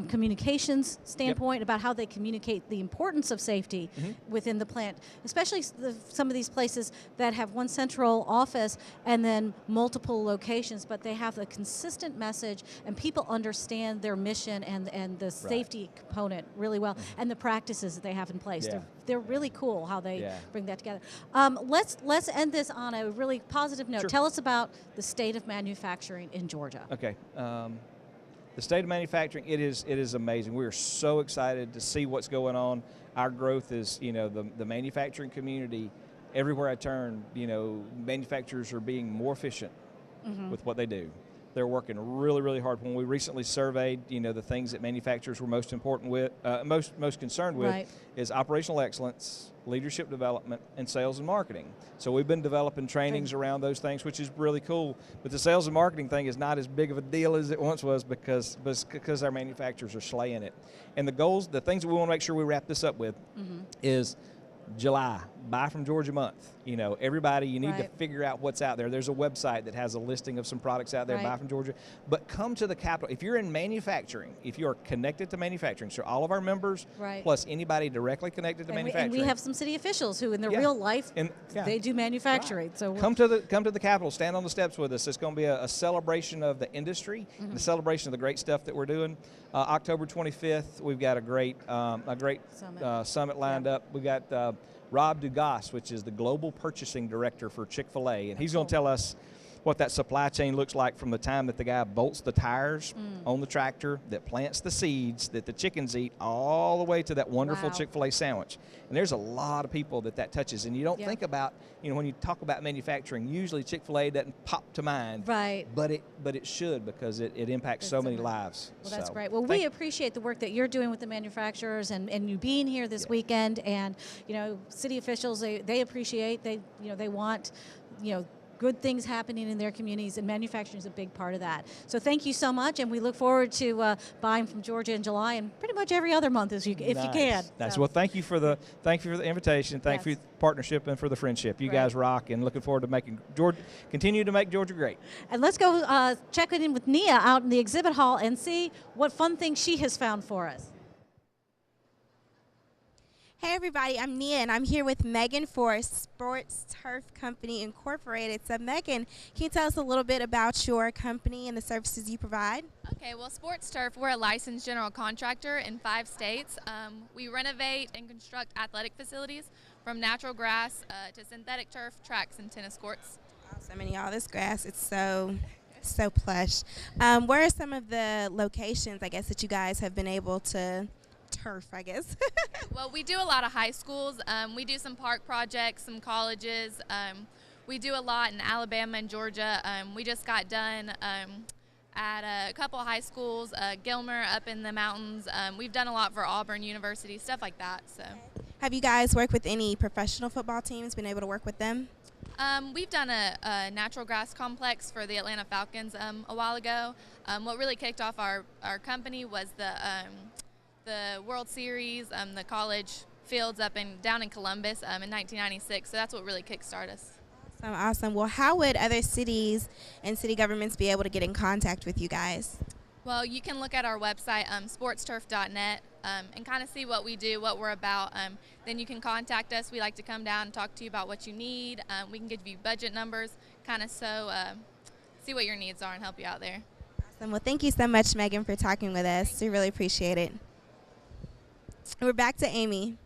communications standpoint about how they communicate the importance of safety within the plant, especially some of these places that have one central office and then multiple locations, but they have a consistent message and people understand their mission and the safety component really well and the practices that they have in place. They're really cool how they bring that together. Let's end this on a really positive note. Tell us about the state of manufacturing in Georgia. Okay. The state of manufacturing, it is amazing. We are so excited to see what's going on. Our growth is, the manufacturing community, everywhere I turn, manufacturers are being more efficient with what they do. They're working really, really hard. When we recently surveyed, the things that manufacturers were most concerned with is operational excellence, leadership development, and sales and marketing. So we've been developing trainings around those things, which is really cool. But the sales and marketing thing is not as big of a deal as it once was because our manufacturers are slaying it. And the things that we want to make sure we wrap this up with is July, Buy from Georgia month. You know, everybody, you need to Right. figure out what's out there. There's a website that has a listing of some products out there, Right. Buy from Georgia. But come to the Capitol. If you're in manufacturing, if you are connected to manufacturing, so all of our members, Right. plus anybody directly connected to And manufacturing. we have some city officials who, in their Yeah. real life, And- yeah. they do manufacturing. So we're- Come to the Capitol, stand on the steps with us. It's going to be a celebration of the industry, Mm-hmm. the celebration of the great stuff that we're doing. October 25th, we've got a great summit lined up. We got Rob Dugas, which is the global purchasing director for Chick-fil-A, and he's going to tell us what that supply chain looks like from the time that the guy bolts the tires on the tractor, that plants the seeds that the chickens eat, all the way to that wonderful Wow. Chick-fil-A sandwich. And there's a lot of people that touches. And you don't Yeah. think about, when you talk about manufacturing, usually Chick-fil-A doesn't pop to mind. Right. But it should, because it impacts so many lives. Well, that's So, great. Well, we appreciate the work that you're doing with the manufacturers and you being here this weekend. And, city officials, they appreciate, they want, good things happening in their communities, and manufacturing is a big part of that. So thank you so much, and we look forward to buying from Georgia in July and pretty much every other month if you can. Nice. So, Well, thank you for the invitation. Thank you Yes. for the partnership and for the friendship. You Right. guys rock, and looking forward to continue to make Georgia great. and let's go check in with Nia out in the exhibit hall and see what fun things she has found for us. Hey everybody, I'm Nia and I'm here with Megan for Sports Turf Company Incorporated. So Megan, can you tell us a little bit about your company and the services you provide? Okay, well, Sports Turf, we're a licensed general contractor in 5 states. We renovate and construct athletic facilities from natural grass to synthetic turf, tracks, and tennis courts. Awesome, and y'all, this grass, it's so plush. Where are some of the locations, I guess, that you guys have been able to turf, I guess? Well, we do a lot of high schools. We do some park projects, some colleges. We do a lot in Alabama and Georgia. We just got done at a couple of high schools, Gilmer up in the mountains. We've done a lot for Auburn University, stuff like that. So, Have you guys worked with any professional football teams, been able to work with them? we've done a natural grass complex for the Atlanta Falcons a while ago. What really kicked off our company was the World Series, the college fields down in Columbus in 1996. So that's what really kickstarted us. Awesome. Well, how would other cities and city governments be able to get in contact with you guys? Well, you can look at our website, sportsturf.net, and kind of see what we do, what we're about. Then you can contact us. We like to come down and talk to you about what you need. We can give you budget numbers, kind of see what your needs are and help you out there. Awesome. Well, thank you so much, Megan, for talking with us. We really appreciate it. We're back to Amy.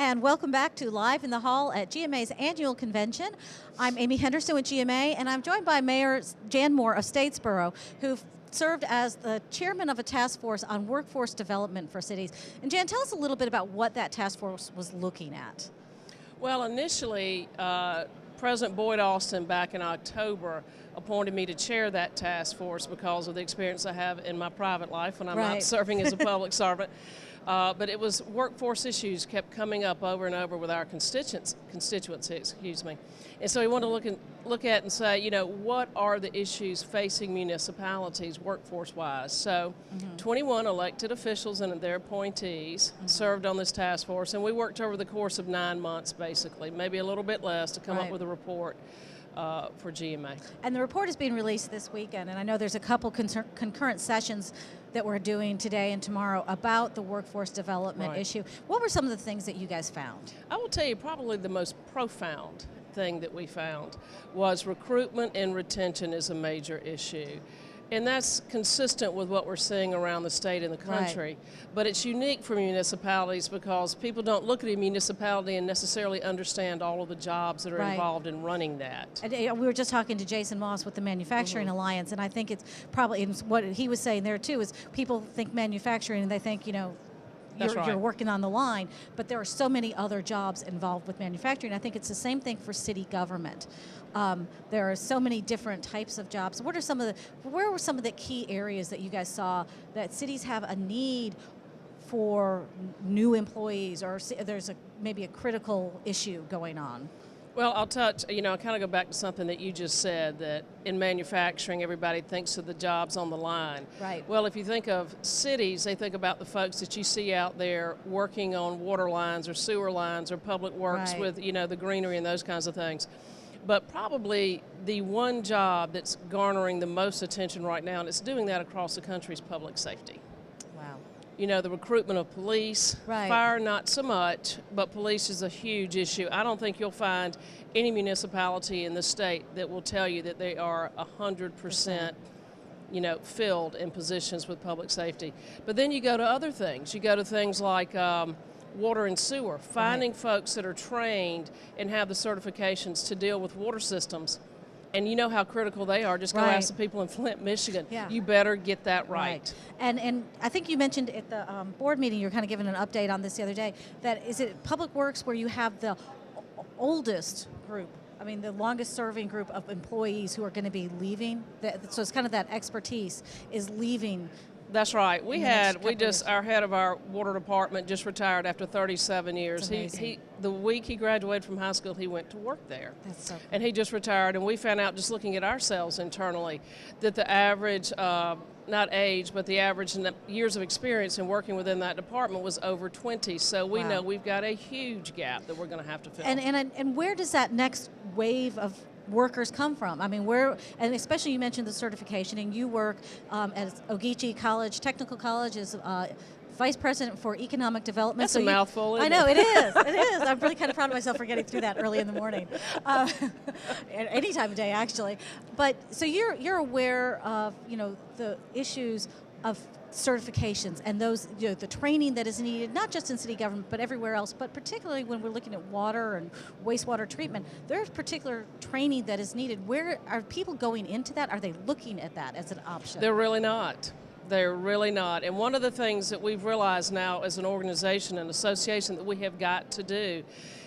And welcome back to Live in the Hall at GMA's annual convention. I'm Amy Henderson with GMA, and I'm joined by Mayor Jan Moore of Statesboro, who served as the chairman of a task force on workforce development for cities. And Jan, tell us a little bit about what that task force was looking at. Well, initially, President Boyd Austin back in October appointed me to chair that task force because of the experience I have in my private life when I'm not serving as a public servant. But it was workforce issues kept coming up over and over with our constituency, excuse me. And so we want to look at and say, you know, what are the issues facing municipalities workforce-wise? So 21 elected officials and their appointees served on this task force, and we worked over the course of 9 months, basically, maybe a little bit less, to come up with a report for GMA. And the report is being released this weekend, and I know there's a couple concurrent sessions that we're doing today and tomorrow about the workforce development issue. What were some of the things that you guys found? I will tell you probably the most profound thing that we found was recruitment and retention is a major issue. And that's consistent with what we're seeing around the state and the country. But it's unique for municipalities because people don't look at a municipality and necessarily understand all of the jobs that are involved in running that. And we were just talking to Jason Moss with the Manufacturing Alliance, and I think it's probably, and what he was saying there too, is people think manufacturing and they think, you know, you're working on the line, but there are so many other jobs involved with manufacturing. I think it's the same thing for city government. There are so many different types of jobs. Where were some of the key areas that you guys saw that cities have a need for new employees, or there's maybe a critical issue going on? Well, I'll touch, you know, I kind of go back to something that you just said, that in manufacturing, everybody thinks of the jobs on the line. Right. Well, if you think of cities, they think about the folks that you see out there working on water lines or sewer lines or public works with, you know, the greenery and those kinds of things. But probably the one job that's garnering the most attention right now, and it's doing that across the country, is public safety. Wow. You know, the recruitment of police, fire not so much, but police is a huge issue. I don't think you'll find any municipality in the state that will tell you that they are 100%, you know, filled in positions with public safety. But then you go to other things. You go to things like water and sewer, finding folks that are trained and have the certifications to deal with water systems. And you know how critical they are. Just go ask the people in Flint, Michigan. You better get that right. And I think you mentioned at the board meeting, you were kind of giving an update on this the other day, that is it Public Works where you have the oldest group, I mean the longest serving group of employees who are going to be leaving? So it's kind of that expertise is leaving. That's right. Our head of our water department just retired after 37 years. The week he graduated from high school, he went to work there. That's so cool. And he just retired, and we found out just looking at ourselves internally that the average, not age, but the average years of experience in working within that department was over 20. So we know we've got a huge gap that we're going to have to fill. And where does that next wave of workers come from? I mean, and especially you mentioned the certification, and you work at Ogeechee College, Technical College, as Vice President for Economic Development. That's a mouthful, isn't it? I know, it is. It is. I'm really kind of proud of myself for getting through that early in the morning. Any time of day, actually. But so you're aware of, you know, the issues of certifications and those, you know, the training that is needed, not just in city government, but everywhere else, but particularly when we're looking at water and wastewater treatment, there's particular training that is needed. Where are people going into that? Are they looking at that as an option? They're really not. They're really not. And one of the things that we've realized now as an organization and association that we have got to do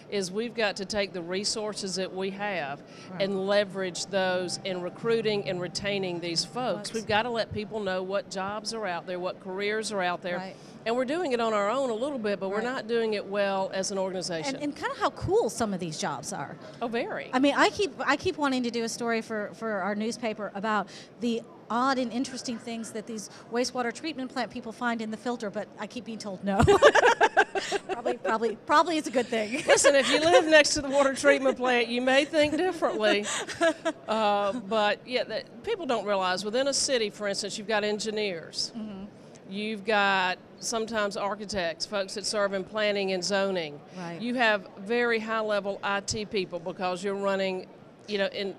is we've got to take the resources that we have and leverage those in recruiting and retaining these folks. We've got to let people know what jobs are out there, what careers are out there. And we're doing it on our own a little bit, but we're not doing it well as an organization. And kind of how cool some of these jobs are. Oh, very. I mean, I keep wanting to do a story for our newspaper about the odd and interesting things that these wastewater treatment plant people find in the filter, but I keep being told no. Probably it's a good thing. Listen, if you live next to the water treatment plant, you may think differently. But yeah, people don't realize within a city, for instance, you've got engineers. You've got sometimes architects, folks that serve in planning and zoning. You have very high-level IT people because you're running, you know, in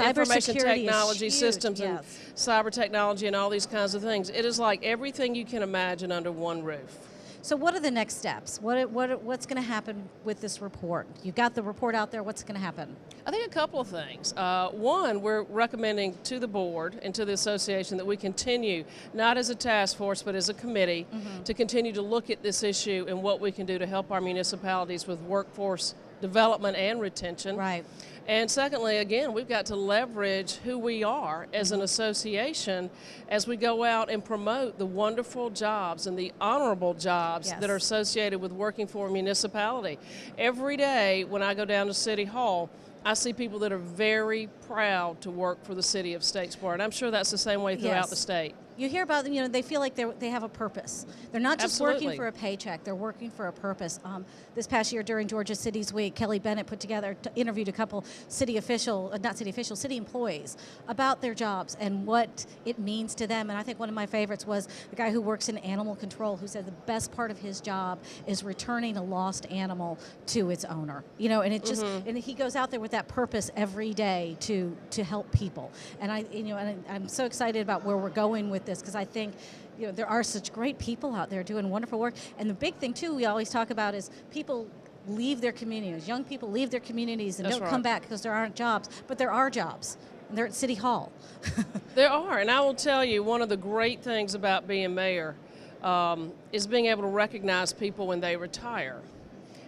information technology systems and cyber technology and all these kinds of things. It is like everything you can imagine under one roof. So what are the next steps? What's going to happen with this report? You got the report out there. What's going to happen? I think a couple of things. One, we're recommending to the board and to the association that we continue, not as a task force, but as a committee, to continue to look at this issue and what we can do to help our municipalities with workforce development and retention. Right. And secondly, again, we've got to leverage who we are as an association as we go out and promote the wonderful jobs and the honorable jobs that are associated with working for a municipality. Every day when I go down to City Hall, I see people that are very proud to work for the city of Statesboro, and I'm sure that's the same way throughout the state. You hear about them, they feel like they have a purpose. They're not just working for a paycheck, they're working for a purpose. This past year during Georgia Cities Week, Kelly Bennett interviewed a couple city employees about their jobs and what it means to them. And I think one of my favorites was the guy who works in animal control, who said the best part of his job is returning a lost animal to its owner. And it just, and he goes out there with that purpose every day to help people. And I'm so excited about where we're going with this, because I think there are such great people out there doing wonderful work. And the big thing too we always talk about is people leave their communities. Young people leave their communities and don't come back because there aren't jobs. But there are jobs, and they're at City Hall. There are, and I will tell you, one of the great things about being mayor is being able to recognize people when they retire.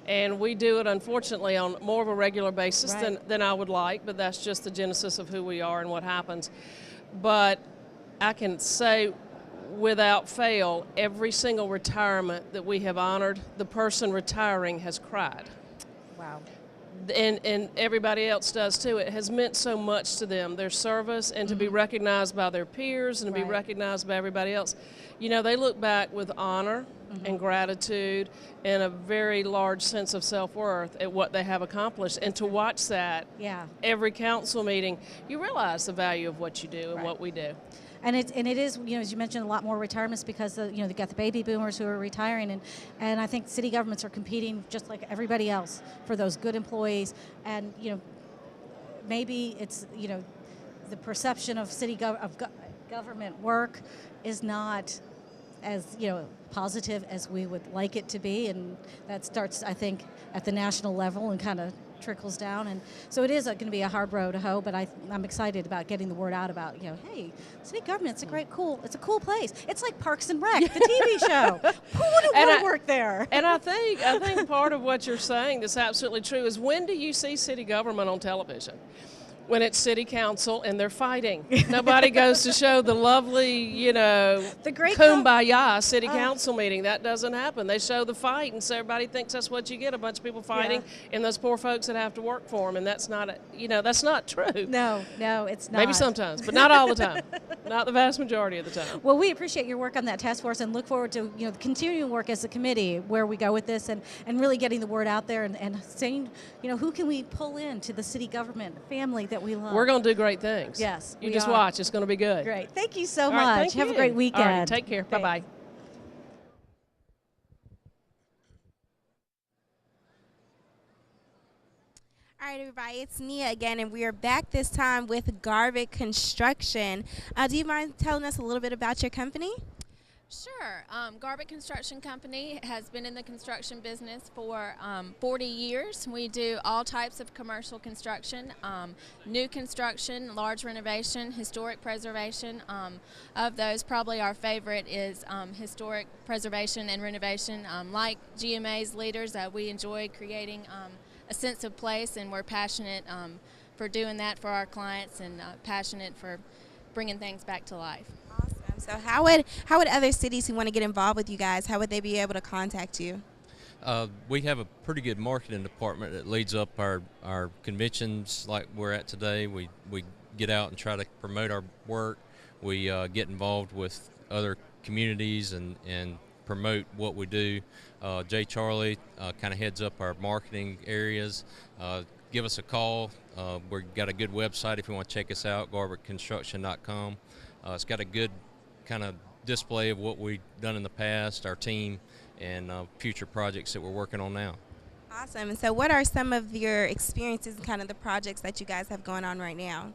And we do it, unfortunately, on more of a regular basis than I would like, but that's just the genesis of who we are and what happens. But I can say without fail, every single retirement that we have honored, the person retiring has cried. Wow. And everybody else does too. It has meant so much to them, their service, and to be recognized by their peers and to be recognized by everybody else. They look back with honor and gratitude and a very large sense of self-worth at what they have accomplished. And to watch that every council meeting, you realize the value of what you do and what we do. And it is, as you mentioned, a lot more retirements because they've got the baby boomers who are retiring, and I think city governments are competing just like everybody else for those good employees. And maybe it's the perception of government work is not as positive as we would like it to be, and that starts, I think, at the national level and kind of trickles down. And so it is going to be a hard road to hoe, but I'm excited about getting the word out about, hey, city government's it's a cool place. It's like Parks and Rec, the TV show. Who wouldn't want to work there? And I think part of what you're saying that's absolutely true is, when do you see city government on television? When it's city council and they're fighting. Nobody goes to show the lovely, the great kumbaya city council meeting. That doesn't happen. They show the fight, and so everybody thinks that's what you get, a bunch of people fighting and those poor folks that have to work for them, and that's not, that's not true. No, it's not. Maybe sometimes, but not all the time. Not the vast majority of the time. Well, we appreciate your work on that task force and look forward to, continuing work as a committee where we go with this and really getting the word out there and saying, who can we pull into the city government family that we love. We're going to do great things. Yes. You just watch. It's going to be good. Great. Thank you so much. Right, Have a great weekend. All right, take care. Thanks. Bye-bye. All right, everybody, it's Nia again, and we are back this time with Garvik Construction. Do you mind telling us a little bit about your company? Sure. Garvik Construction Company has been in the construction business for 40 years. We do all types of commercial construction, new construction, large renovation, historic preservation. Of those, probably our favorite is historic preservation and renovation. Like GMA's leaders, we enjoy creating a sense of place, and we're passionate for doing that for our clients and passionate for bringing things back to life. So how would other cities who want to get involved with you guys, how would they be able to contact you? We have a pretty good marketing department that leads up our conventions like we're at today. We get out and try to promote our work. We get involved with other communities and promote what we do. Jay Charlie kind of heads up our marketing areas. Give us a call. We've got a good website if you want to check us out, garvikconstruction.com. It's got a good kind of display of what we've done in the past, our team, and future projects that we're working on now. Awesome. And so what are some of your experiences and kind of the projects that you guys have going on right now?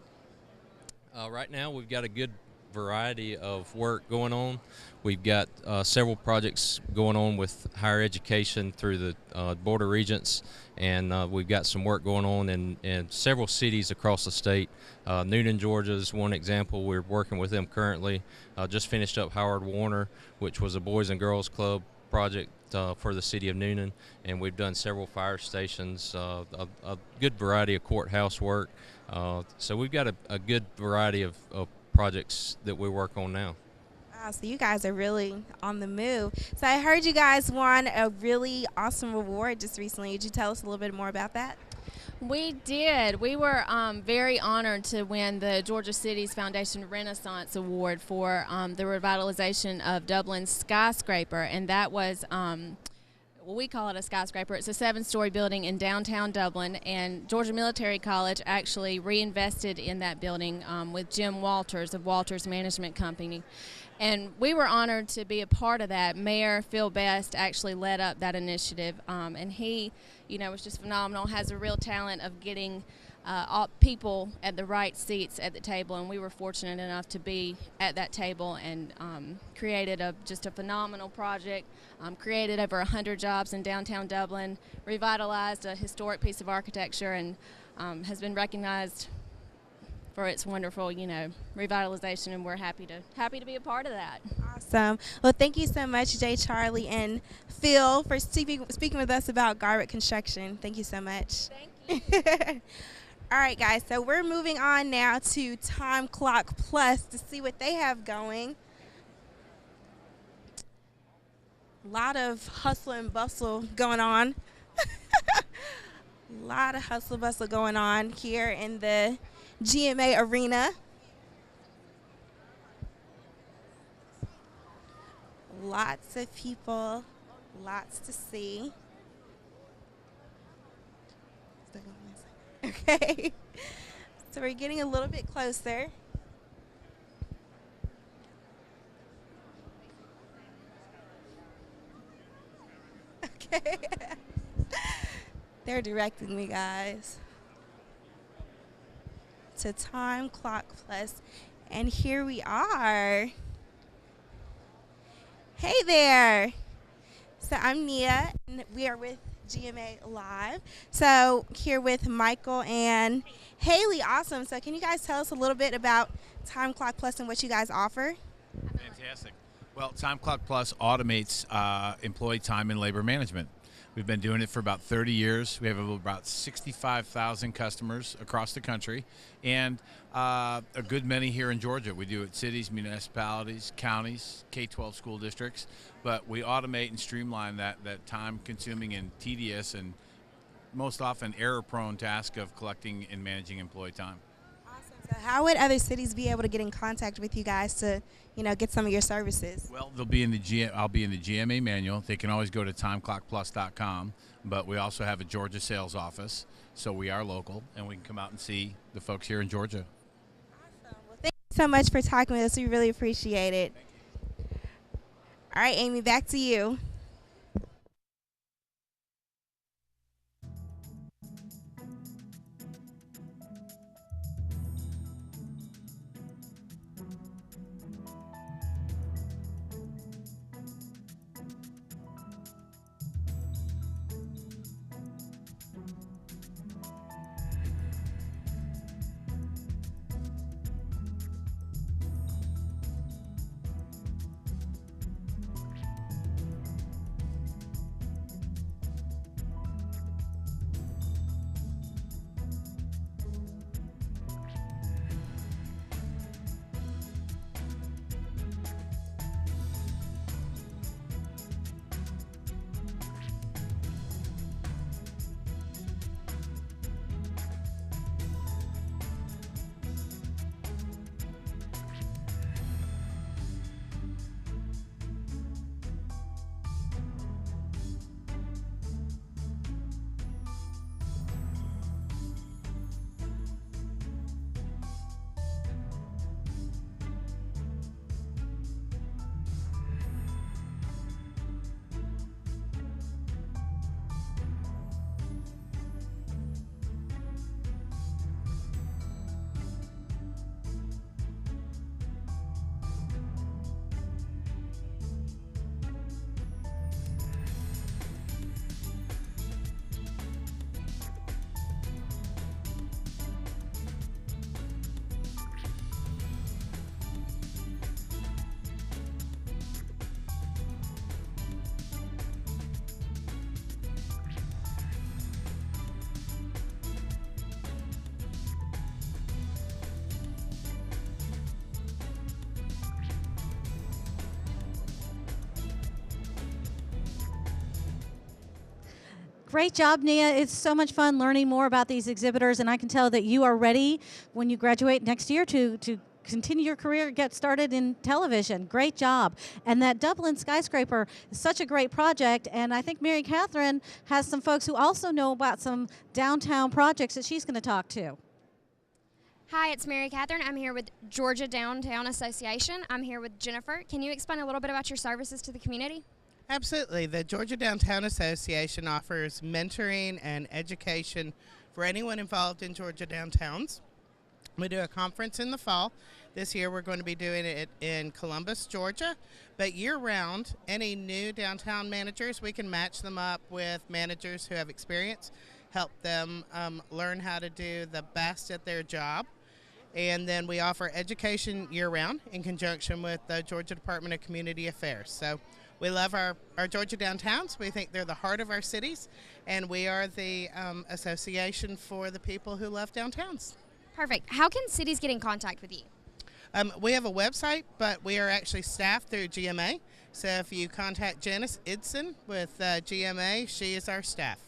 Right now we've got a good variety of work going on. We've got several projects going on with higher education through the Board of Regents, and we've got some work going on in several cities across the state. Newnan, Georgia is one example. We're working with them currently. Just finished up Howard Warner, which was a Boys and Girls Club project for the city of Newnan, and we've done several fire stations, a good variety of courthouse work. So we've got a good variety of projects that we work on now. Wow, so you guys are really on the move. So I heard you guys won a really awesome award just recently. Would you tell us a little bit more about that? We did. We were very honored to win the Georgia Cities Foundation Renaissance Award for the revitalization of Dublin's skyscraper, and that was well, we call it a skyscraper. It's a 7-story building in downtown Dublin, and Georgia Military College actually reinvested in that building with Jim Walters of Walters Management Company. And we were honored to be a part of that. Mayor Phil Best actually led up that initiative, and he, was just phenomenal, has a real talent of getting all people at the right seats at the table, and we were fortunate enough to be at that table and created just a phenomenal project, created over 100 jobs in downtown Dublin, revitalized a historic piece of architecture, and has been recognized for its wonderful, revitalization, and we're happy to be a part of that. Awesome. Well, thank you so much, Jay, Charlie, and Phil, for speaking with us about Garbutt Construction. Thank you so much. Thank you. All right, guys, so we're moving on now to Time Clock Plus to see what they have going. A lot of hustle and bustle going on. A lot of hustle bustle going on here in the GMA arena. Lots of people, lots to see. Okay, so we're getting a little bit closer. Okay. They're directing me, guys, to Time Clock Plus, and here we are. Hey there. So I'm Nia, and we are with GMA Live. So here with Michael and Haley. Awesome. So can you guys tell us a little bit about Time Clock Plus and what you guys offer? Fantastic. Well, Time Clock Plus automates employee time and labor management. We've been doing it for about 30 years. We have about 65,000 customers across the country, and a good many here in Georgia. We do it cities, municipalities, counties, K-12 school districts, but we automate and streamline that time-consuming and tedious and most often error-prone task of collecting and managing employee time. Awesome. So how would other cities be able to get in contact with you guys to, get some of your services? Well, I'll be in the GMA manual. They can always go to timeclockplus.com, but we also have a Georgia sales office, so we are local, and we can come out and see the folks here in Georgia. Awesome. Well, thank you so much for talking with us. We really appreciate it. All right, Amy, back to you. Great job, Nia. It's so much fun learning more about these exhibitors, and I can tell that you are ready when you graduate next year to continue your career, get started in television. Great job. And that Dublin skyscraper is such a great project, and I think Mary Catherine has some folks who also know about some downtown projects that she's going to talk to. Hi, it's Mary Catherine. I'm here with Georgia Downtown Association. I'm here with Jennifer. Can you explain a little bit about your services to the community? Absolutely. The Georgia Downtown Association offers mentoring and education for anyone involved in Georgia downtowns. We do a conference in the fall. This year we're going to be doing it in Columbus, Georgia. But year-round, any new downtown managers, we can match them up with managers who have experience, help them learn how to do the best at their job. And then we offer education year-round in conjunction with the Georgia Department of Community Affairs. So we love our Georgia downtowns. We think they're the heart of our cities, and we are the association for the people who love downtowns. Perfect. How can cities get in contact with you? We have a website, but we are actually staffed through GMA. So if you contact Janice Idson with GMA, she is our staff.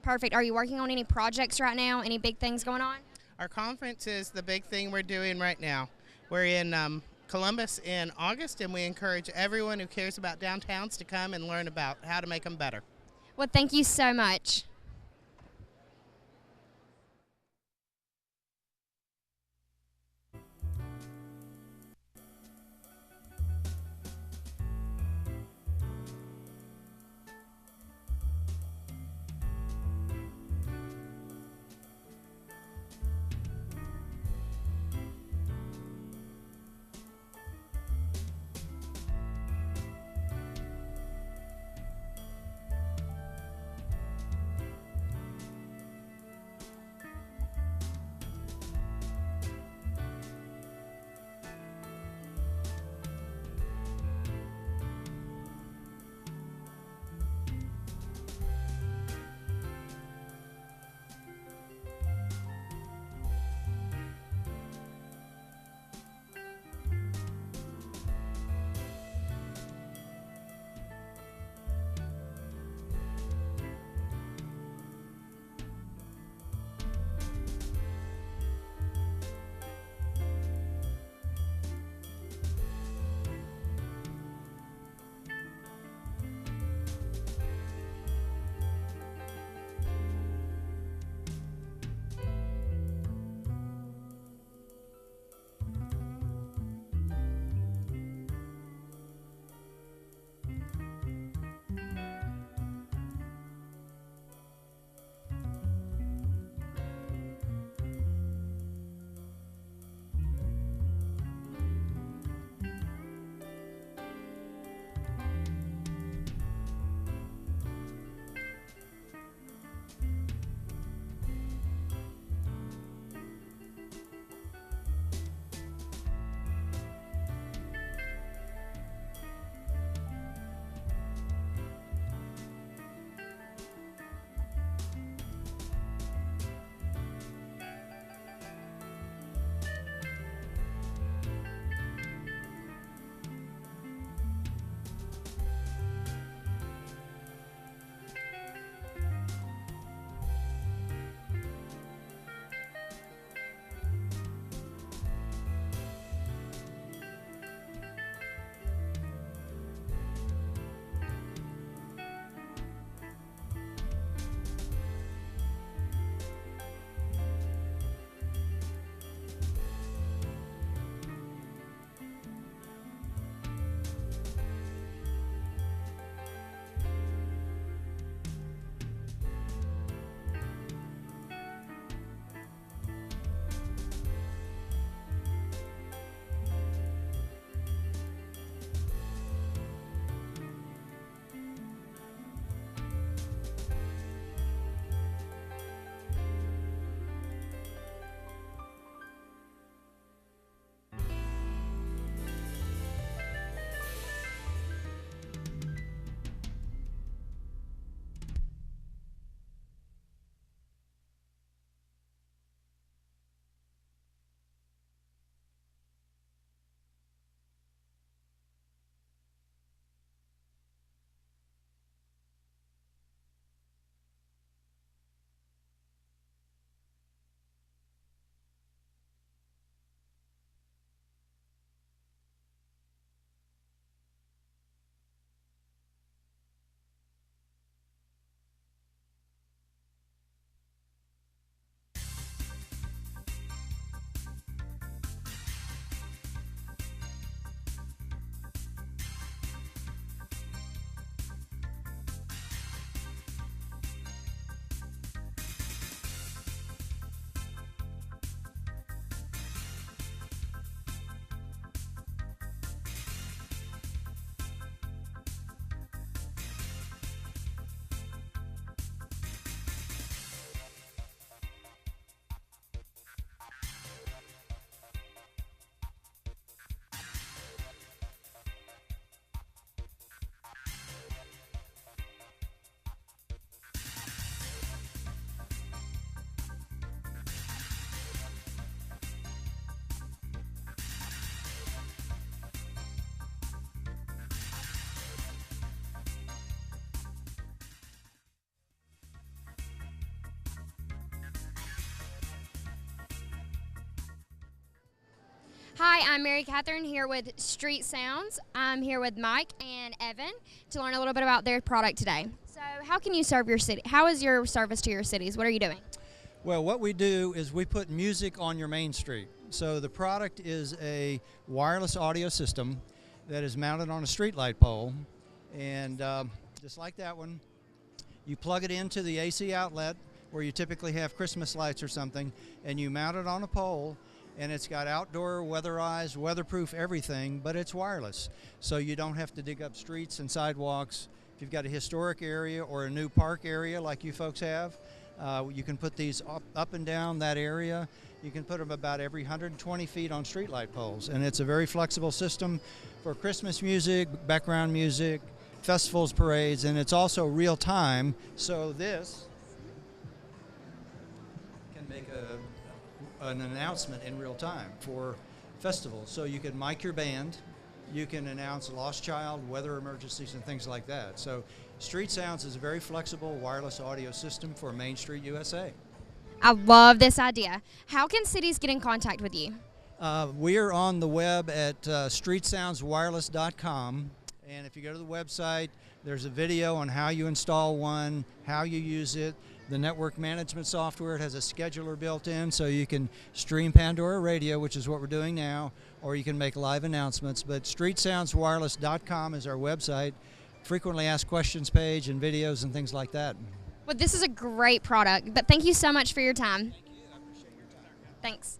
Perfect. Are you working on any projects right now? Any big things going on? Our conference is the big thing we're doing right now. We're in Columbus in August, and we encourage everyone who cares about downtowns to come and learn about how to make them better. Well, thank you so much. Hi, I'm Mary Catherine here with Street Sounds. I'm here with Mike and Evan to learn a little bit about their product today. So how can you serve your city? How is your service to your cities? What are you doing? Well, what we do is we put music on your main street. So the product is a wireless audio system that is mounted on a street light pole. And just like that one, you plug it into the AC outlet where you typically have Christmas lights or something, and you mount it on a pole, and it's got outdoor, weatherized, weatherproof everything, but it's wireless. So you don't have to dig up streets and sidewalks. If you've got a historic area or a new park area like you folks have, you can put these up and down that area. You can put them about every 120 feet on streetlight poles, and it's a very flexible system for Christmas music, background music, festivals, parades, and it's also real time. So this can make an announcement in real time for festivals. So you can mic your band, you can announce lost child, weather emergencies, and things like that. So Street Sounds is a very flexible wireless audio system for Main Street USA. I love this idea. How can cities get in contact with you? We are on the web at streetsoundswireless.com, and if you go to the website, there's a video on how you install one, how you use it. The network management software, it has a scheduler built in, so you can stream Pandora Radio, which is what we're doing now, or you can make live announcements. But streetsoundswireless.com is our website. Frequently asked questions page and videos and things like that. Well, this is a great product, but thank you so much for your time. Thank you. I appreciate your time. Thanks.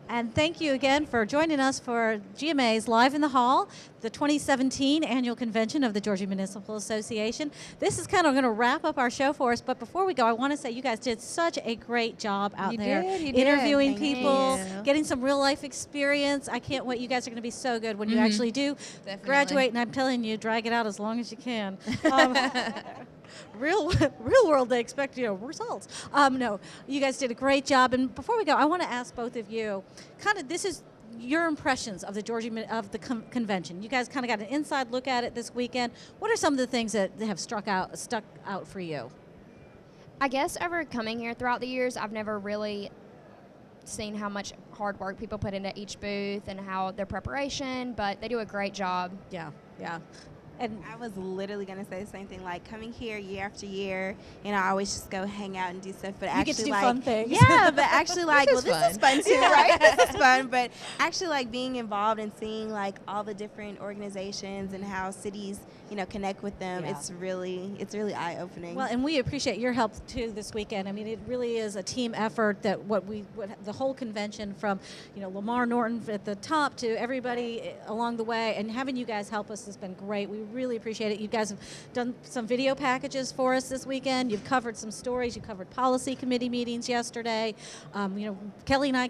And thank you again for joining us for GMA's Live in the Hall, the 2017 annual convention of the Georgia Municipal Association. This is kind of going to wrap up our show for us, but before we go, I want to say you guys did such a great job out there interviewing people, getting some real life experience. I can't wait. You guys are going to be so good when you actually do graduate, and I'm telling you, drag it out as long as you can. Real world, they expect results. No, you guys did a great job. And before we go, I want to ask both of you, this is your impressions of the convention. You guys kind of got an inside look at it this weekend. What are some of the things that have stuck out for you? I guess over coming here throughout the years, I've never really seen how much hard work people put into each booth and how their preparation, but they do a great job. Yeah. And I was literally going to say the same thing, like coming here year after year, I always just go hang out and do stuff, but you actually get to do like fun things. Yeah, but actually like This is this is fun too, Yeah. right? This is fun, but actually like being involved and seeing like all the different organizations and how cities, connect with them, Yeah. it's really eye-opening. Well, and we appreciate your help too this weekend. I mean, it really is a team effort that the whole convention from, Lamar Norton at the top to everybody along the way, and having you guys help us has been great. We really appreciate it. You guys have done some video packages for us this weekend. You've covered some stories. You covered policy committee meetings yesterday. Kelly and I,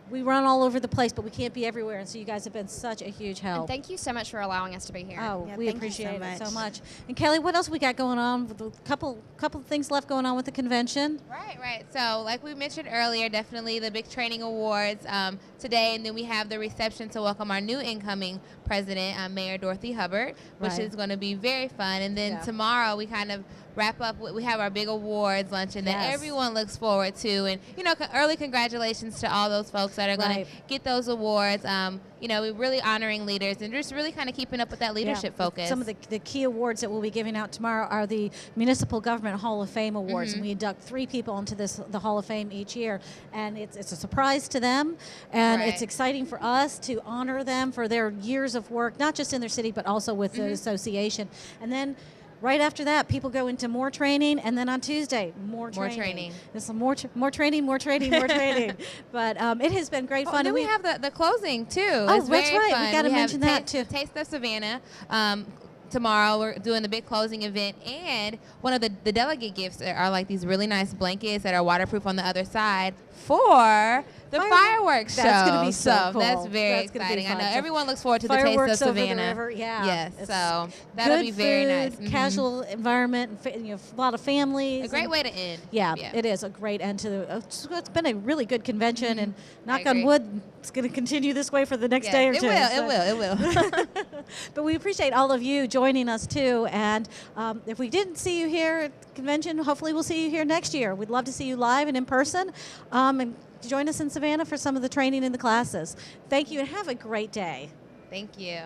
we run all over the place, but we can't be everywhere, and so you guys have been such a huge help. And thank you so much for allowing us to be here. Oh, Yeah, we thank you appreciate so it so much. much. And Kelly, what else we got going on? With a couple of things left going on with the convention. Right. So, like we mentioned earlier, definitely the big training awards today, and then we have the reception to welcome our new incoming president, Mayor Dorothy Hubbard, which Right. is going to be very fun. And then Yeah. tomorrow we kind of wrap up. We have our big awards luncheon that Yes. everyone looks forward to, and early congratulations to all those folks that are going Right. to get those awards. We're really honoring leaders and just really kind of keeping up with that leadership focus. Some of the key awards that we'll be giving out tomorrow are the Municipal Government Hall of Fame Awards, and we induct 3 people into the Hall of Fame each year, and it's a surprise to them, and it's Right. exciting for us to honor them for their years of work, not just in their city, but also with the association. And then right after that, people go into more training, and then on Tuesday, more training. There's some more training. But it has been great fun. Then and we have the closing too. Oh, It's that's very right. fun. We got to have mention that too. Taste of Savannah. Tomorrow we're doing the big closing event, and one of the delegate gifts are like these really nice blankets that are waterproof on the other side for the fireworks show. That's gonna be so cool. That's very That's gonna be exciting. I fun. know So everyone looks forward to the Taste of fireworks over the Savannah. river, yeah. Yes, It's so that'll good be very nice. food, casual environment, and a lot of families. A great and- way to end. Yeah, it is a great end to the. It's been a really good convention, and knock I on agree. wood, it's going to continue this way for the next Yes, day or it two. will, it will. But we appreciate all of you joining us too. And if we didn't see you here at the convention, hopefully we'll see you here next year. We'd love to see you live and in person. And join us in Savannah for some of the training in the classes. Thank you, and have a great day. Thank you.